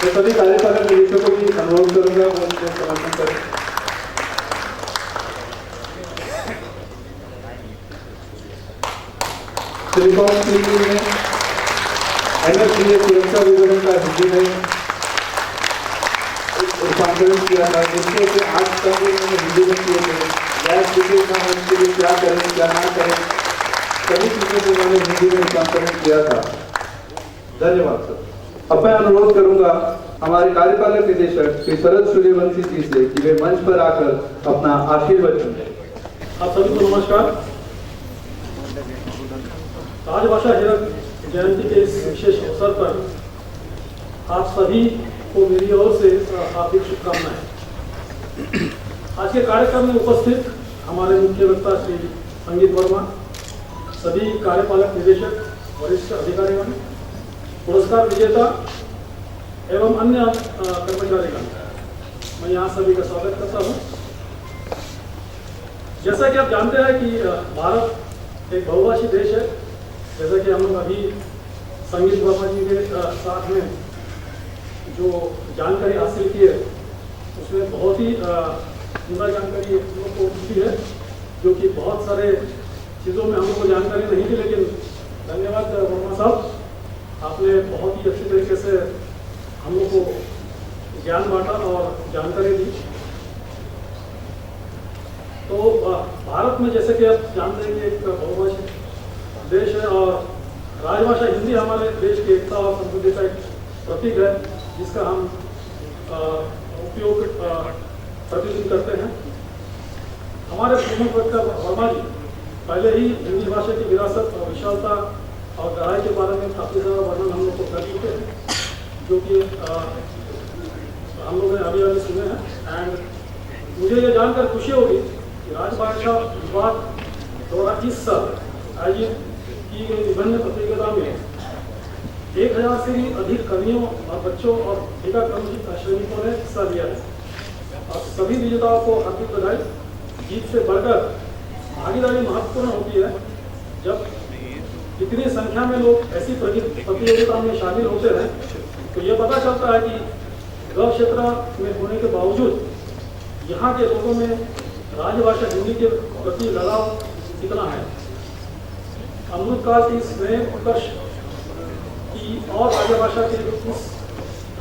मैं सभी कार्यपालक निदेशकों को भी अनुरोध करूंगा वो उनसे समर्थन करें। सिलिकॉन स्टील मिल में NFDA सुरक्षा विवरण का हिंदी में रूपांतरण किया था, जिसके से 8 तक उन्होंने हिंदी में किए थे। गैस लीकेज का उसके लिए क्या करें क्या ना करें, सभी चीजों को उन्होंने हिंदी में रूपांतरण किया था। धन्यवाद सर। अब मैं अनुरोध करूंगा हमारे कार्यपालक निदेशक श्री शरद सूर्यवंशी जी से कि वे मंच पर आकर अपना आशीर्वचन दें। आप सभी को नमस्कार। राजभाषा हिरक जयंती के इस विशेष अवसर पर आप सभी को मेरी ओर से हार्दिक शुभकामनाएं। आज के कार्यक्रम में उपस्थित हमारे मुख्य वक्ता श्री संगीत वर्मा, सभी कार्यपालक निदेशक, वरिष्ठ अधिकारीगण, पुरस्कार विजेता एवं अन्य कर्मचारीगण, मैं यहाँ सभी का स्वागत करता हूँ। जैसा कि आप जानते हैं कि भारत एक बहुभाषी देश है। जैसा कि हम लोग अभी संगीत वर्मा जी के साथ में जो जानकारी हासिल की है, उसमें बहुत ही सुंदर जानकारी हम लोग को मिली है, जो कि बहुत सारे चीज़ों में हम लोग को जानकारी नहीं थी। लेकिन धन्यवाद वर्मा साहब, आपने बहुत ही अच्छी तरीके से हम लोग को ज्ञान बांटा और जानकारी दी। तो भारत में जैसे कि आप जानते हैं कि एक बहुभाषी देश है और राजभाषा हिंदी हमारे देश की एकता और संस्कृति का एक प्रतीक है, जिसका हम उपयोग प्रतिदिन करते हैं। हमारे प्रमुख वक्ता वर्मा जी पहले ही हिंदी भाषा की विरासत और विशालता और गहराई के बारे में काफ़ी सारा वर्णन हम लोग को कर चुके हैं, जो कि हम लोग ने अभी सुने हैं। एंड मुझे ये जानकर खुशी होगी कि राजभाषा विभाग द्वारा इस साल आयोजित की गई विभिन्न प्रतियोगिता में 1000 से भी अधिक कवियों और बच्चों और टीकाकरण श्रमिकों ने हिस्सा लिया है। और सभी विजेताओं को हार्दिक बधाई। जीत से बढ़कर भागीदारी महत्वपूर्ण होती है। जब इतनी संख्या में लोग ऐसी प्रतियोगिता में शामिल होते हैं तो ये पता चलता है कि गृह क्षेत्र में होने के बावजूद यहाँ के लोगों में राजभाषा हिंदी के प्रति लगाव कितना है। अमृतकाल की इस नए उत्कर्ष की और राजभाषा के इस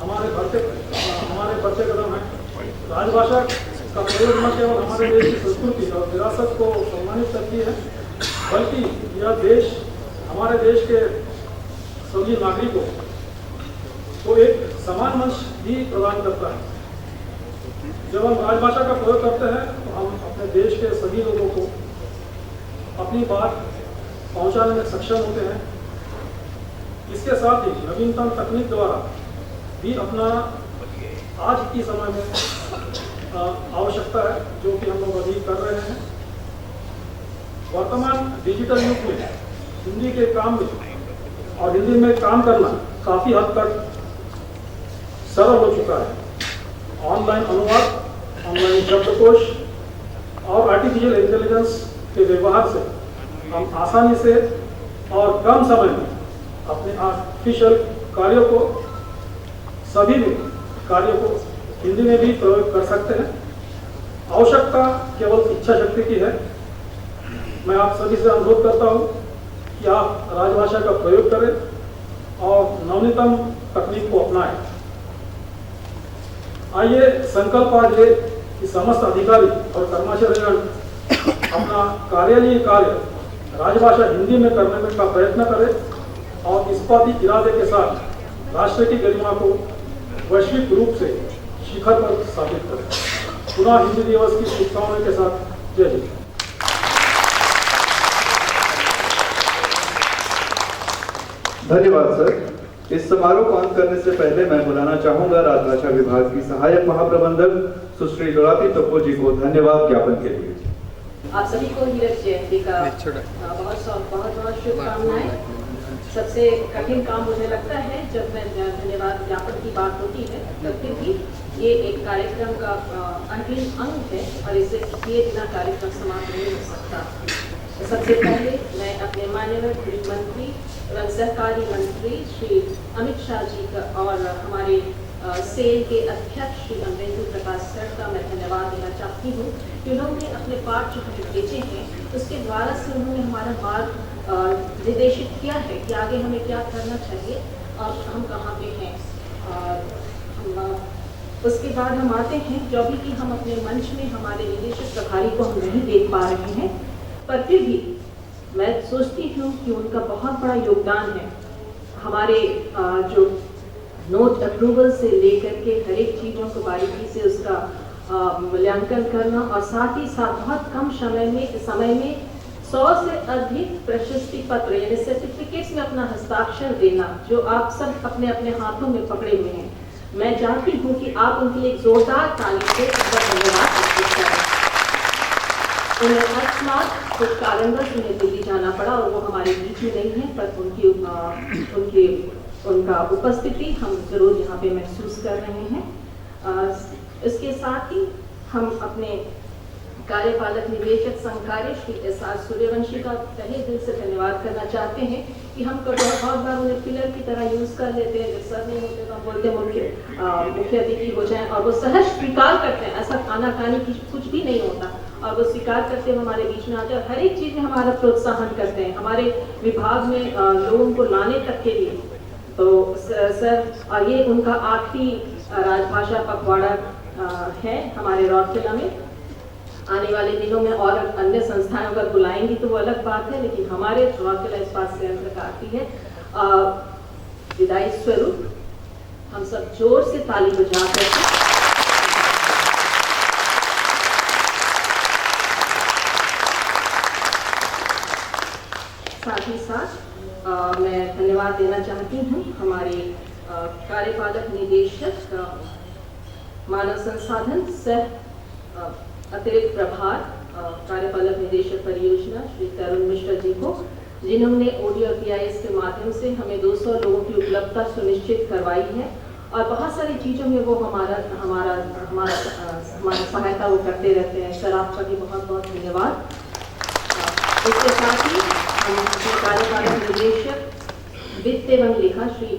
हमारे बढ़ते कदम है। राजभाषा का प्रयोग न केवल हमारे देश की संस्कृति और विरासत को सम्मानित करती है, बल्कि यह देश हमारे देश के सभी नागरिकों को एक समान मंच भी प्रदान करता है। जब हम राजभाषा का प्रयोग करते हैं तो हम अपने देश के सभी लोगों को अपनी बात पहुंचाने में सक्षम होते हैं। इसके साथ ही नवीनतम तकनीक द्वारा भी अपना आज की समय में आवश्यकता है, जो कि हम लोग अभी कर रहे हैं। वर्तमान डिजिटल युग में हिंदी के काम में और हिंदी में काम करना काफ़ी हद तक सरल हो चुका है। ऑनलाइन अनुवाद, ऑनलाइन शब्दकोश और आर्टिफिशियल इंटेलिजेंस के व्यवहार से हम आसानी से और कम समय में अपने आर्टिफिशियल कार्यों को, सभी कार्यों को हिंदी में भी प्रयोग कर सकते हैं। आवश्यकता केवल इच्छा शक्ति की है। मैं आप सभी से अनुरोध करता हूं कि आप राजभाषा का प्रयोग करें और नवीनतम तकनीक को अपनाएं। आइए संकल्प आज ये कि समस्त अधिकारी और कर्मचारीगण अपना कार्यालयीय कार्य राजभाषा हिंदी में करने का प्रयत्न करें और इस्पाती इरादे के साथ राष्ट्र की गरिमा को वैश्विक रूप से शिखर पर स्थापित करें। पुनः हिंदी दिवस की शुभकामनाओं के साथ जय हिंद। धन्यवाद सर। इस समारोह को अंत करने से पहले मैं बुलाना चाहूंगा राजभाषा विभाग की सहायक महाप्रबंधक सुश्री लोराती टोप्पो जी को धन्यवाद ज्ञापन के लिए। आप सभी को हीरक जयंती का बहुत शुभकामनाएं। सबसे कठिन काम मुझे लगता है जब मैं धन्यवाद ज्ञापन की बात होती है, तब फिर भी ये एक कार्यक्रम का अंतिम अंग है और इसे किए बिना कार्यक्रम समाप्त नहीं हो सकता। तो सबसे पहले मैं अपने माननीय गृह मंत्री एवं सहकारी मंत्री श्री अमित शाह जी का और हमारे सेल के अध्यक्ष श्री अमरेंद्र प्रकाश सर का मैं धन्यवाद देना चाहती हूँ कि उन्होंने अपने पाठ जो हमें भेजे हैं उसके द्वारा से उन्होंने हमारा मार्ग निर्देशित किया है कि आगे हमें क्या करना चाहिए और हम कहाँ पे हैं। उसके बाद हम आते हैं जो भी कि हम अपने मंच में हमारे निदेशक प्रभारी को हम नहीं देख पा रहे हैं, पर फिर भी मैं सोचती हूँ कि उनका बहुत बड़ा योगदान है। हमारे जो नोट अप्रूवल से लेकर के हर एक चीज़ों को बारीकी से उसका मूल्यांकन करना और साथ ही साथ बहुत कम समय में 100 से अधिक प्रशस्ति पत्र यानी सर्टिफिकेट्स में अपना हस्ताक्षर देना, जो आप सब अपने अपने हाथों में पकड़े हुए हैं। मैं जानती हूँ कि आप उनके लिए जोरदार ताली से धन्यवाद अर्पित करें। उन्हें अकस्मात कुछ कारणवश उन्हें दिल्ली जाना पड़ा और वो हमारे बीच में नहीं है, पर उनका उपस्थिति हम जरूर यहाँ पे महसूस कर रहे हैं। इसके साथ ही हम अपने कार्यपालक निदेशक संकार्य श्री एस.आर. सूर्यवंशी का तहे दिल से धन्यवाद करना चाहते हैं कि हम बहुत बार उन्हें पिलर की तरह यूज कर लेते हैं। जब सर नहीं होते तो हम बोलते हैं मुख्य अतिथि हो जाएं और वो सहज स्वीकार करते हैं। ऐसा आनाकानी कुछ भी नहीं होता और वो स्वीकार करते हुए हमारे बीच में आते हैं और हर एक चीज़ में हमारा प्रोत्साहन करते हैं, हमारे विभाग में लोगों को लाने तक के लिए। तो सर ये उनका आखिरी राजभाषा पखवाड़ा है हमारे राउरकेला में। आने वाले दिनों में और अन्य संस्थाएं अगर बुलाएंगी तो वो अलग बात है, लेकिन हमारे राउरकेला इस्पात संयंत्र का आती है विदाई स्वरूप हम सब जोर से ताली बजा करके साथ ही साथ मैं धन्यवाद देना चाहती हूँ हमारे कार्यपालक निदेशक मानव संसाधन सह अतिरिक्त प्रभार कार्यपालक निदेशक परियोजना श्री तरुण मिश्रा जी को, जिन्होंने OD और PIS के माध्यम से हमें 200 लोगों की उपलब्धता सुनिश्चित करवाई है और बहुत सारी चीज़ों में वो हमारा सहायता वो करते रहते हैं। सर आपका भी बहुत बहुत धन्यवाद। इसके साथ ही हम अपने कार्यपालक निदेशक वित्त एवं लेखा श्री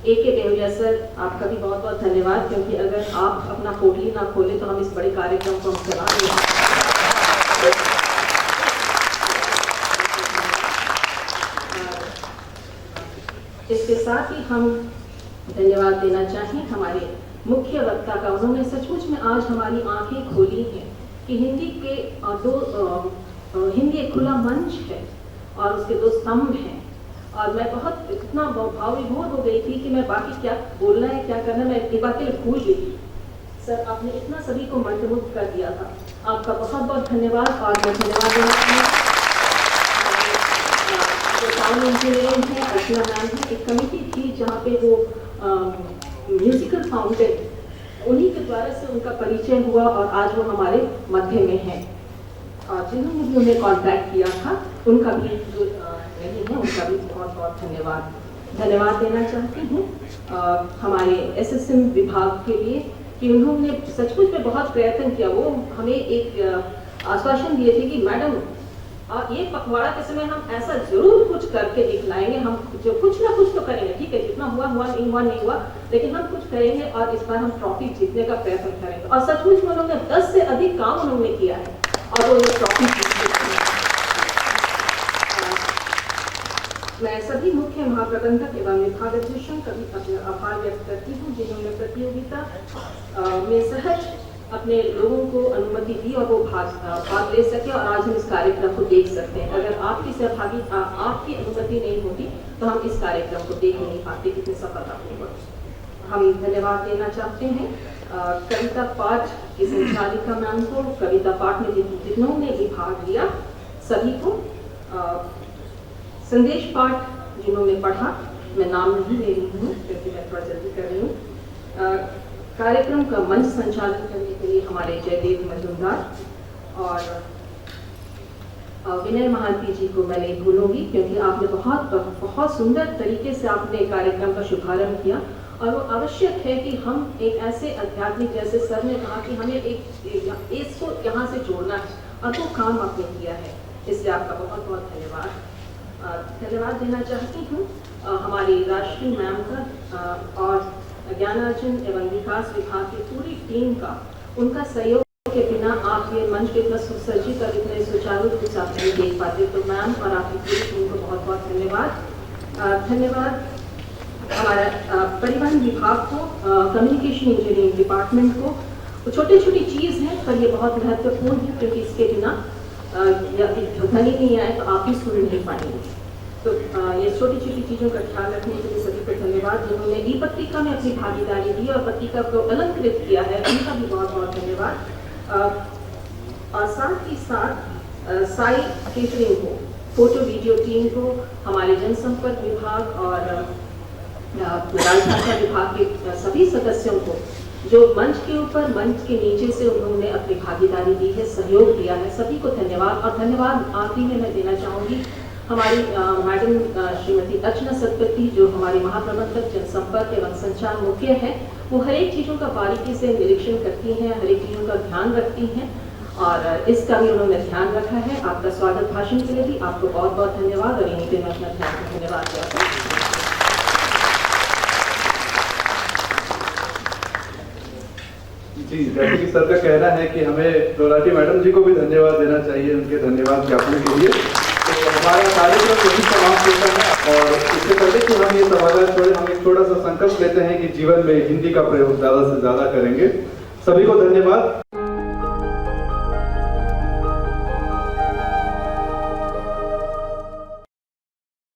A.K. बेहुरिया सर, आपका भी बहुत बहुत धन्यवाद, क्योंकि अगर आप अपना पोर्टली ना खोले तो हम इस बड़े कार्यक्रम को हम चला नहीं सकते। इसके साथ ही हम धन्यवाद देना चाहें हमारे मुख्य वक्ता का। उन्होंने सचमुच में आज हमारी आंखें खोली हैं कि हिंदी एक खुला मंच है और उसके 2 स्तंभ हैं। और मैं बहुत इतना भाव विभोर हो गई थी कि मैं बाकी क्या बोलना है क्या करना मैं एक बार के लिए भूल गई। सर आपने इतना सभी को मंत्रमुग्ध कर दिया था, आपका बहुत बहुत धन्यवाद। और मैं धन्यवाद देना चाहूँगी जो टाउन इंजीनियरिंग है, अर्चना मैम है, एक कमेटी थी जहाँ पे वो म्यूजिकल फाउंटेन उन्हीं के द्वारा से उनका परिचय हुआ और आज वो हमारे मध्य में हैं। और जिन्होंने भी उन्हें कांटेक्ट किया था उनका भी जो नहीं है उनका भी बहुत बहुत धन्यवाद देना चाहती हूँ हमारे SSM विभाग के लिए कि उन्होंने सचमुच में बहुत प्रयत्न किया। वो हमें एक आश्वासन दिए थे कि मैडम ये पखवाड़ा के समय हम ऐसा जरूर कुछ करके दिखलाएंगे, हम जो कुछ ना कुछ तो करेंगे, ठीक है जितना हुआ नहीं हुआ, लेकिन हम कुछ करेंगे और इस बार हम ट्रॉफी जीतने का प्रयत्न करेंगे। और सचमुच में उन्होंने 10 से अधिक काम उन्होंने किया है और वो ये ट्रॉफी जीतने। मैं सभी मुख्य महाप्रबंधक एवं विभागाध्यक्षों का भी अपना आभार व्यक्त करती हूँ जिन्होंने प्रतियोगिता में सहज अपने लोगों को अनुमति दी और वो भाग ले सके और आज हम इस कार्यक्रम को देख सकते हैं। अगर आपकी अनुमति नहीं होती तो हम इस कार्यक्रम को देख नहीं पाते कितने सफलतापूर्वक। हम धन्यवाद देना चाहते हैं कविता पाठ की संचालिका मैम को, कविता पाठ में जिन्होंने भी भाग लिया सभी को, संदेश पाठ जिन्होंने पढ़ा, मैं नाम नहीं ले रही हूँ क्योंकि मैं थोड़ा जल्दी कर रही हूँ, कार्यक्रम का मंच संचालन करने के लिए हमारे जयदेव मजूमदार और विनय महांती जी को मैं नहीं भूलूंगी क्योंकि आपने बहुत सुंदर तरीके से आपने कार्यक्रम का शुभारंभ किया और वो आवश्यक है कि हम एक ऐसे आध्यात्मिक, जैसे सर ने कहा कि हमें एक इसको यहाँ से जोड़ना है और वो काम आपने किया है, इसलिए आपका बहुत बहुत धन्यवाद देना चाहती हूँ हमारी राष्ट्रीय मैम का और ज्ञानार्जन एवं विकास विभाग की पूरी टीम का। उनका सहयोग के बिना आप ये मंच पे इतना सुसज्जित और इतने सुचारू रूप से आप नहीं देख पाते, तो मैम और आपकी पूरी टीम को बहुत बहुत धन्यवाद। हमारा परिवहन विभाग को, कम्युनिकेशन इंजीनियरिंग डिपार्टमेंट को, छोटी छोटी चीज़ है पर ये बहुत महत्वपूर्ण है क्योंकि इसके बिना ध्वनि नहीं आए तो आप भी सुन नहीं पाएंगे। तो ये छोटी छोटी चीज़ों का ख्याल रखने के लिए सभी को धन्यवाद। जिन्होंने ई पत्रिका में अपनी भागीदारी दी और पत्रिका को अलंकृत किया है उनका भी बहुत बहुत धन्यवाद। और साथ ही साथ साई केटरिंग को, फोटो वीडियो टीम को, हमारे जनसंपर्क विभाग और राजभाषा विभाग के सभी सदस्यों को जो मंच के ऊपर मंच के नीचे से उन्होंने अपनी भागीदारी दी है, सहयोग दिया है, सभी को धन्यवाद। और धन्यवाद आखिरी में मैं देना चाहूँगी हमारी मैडम श्रीमती अर्चना सतपति जो हमारे महाप्रबंधक जनसंपर्क एवं संचार मुख्य है, वो हर एक चीज़ों का बारीकी से निरीक्षण करती हैं, हर एक चीज़ों का ध्यान रखती हैं और इसका भी उन्होंने ध्यान रखा है। आपका स्वागत भाषण के लिए भी आपको बहुत बहुत धन्यवाद और यहीं पे मैं अपना धन्यवाद देता हूँ। जी, जैसे कि सर का कहना है कि हमें लोलाटी मैडम जी को भी धन्यवाद देना चाहिए उनके धन्यवाद ज्ञापन के लिए। तो हमारा कार्यक्रम यही समाप्त होता है और इससे पहले कि हम ये सवाल छोड़े, हम एक छोटा सा संकल्प लेते हैं कि जीवन में हिंदी का प्रयोग ज़्यादा से ज़्यादा करेंगे। सभी को धन्यवाद।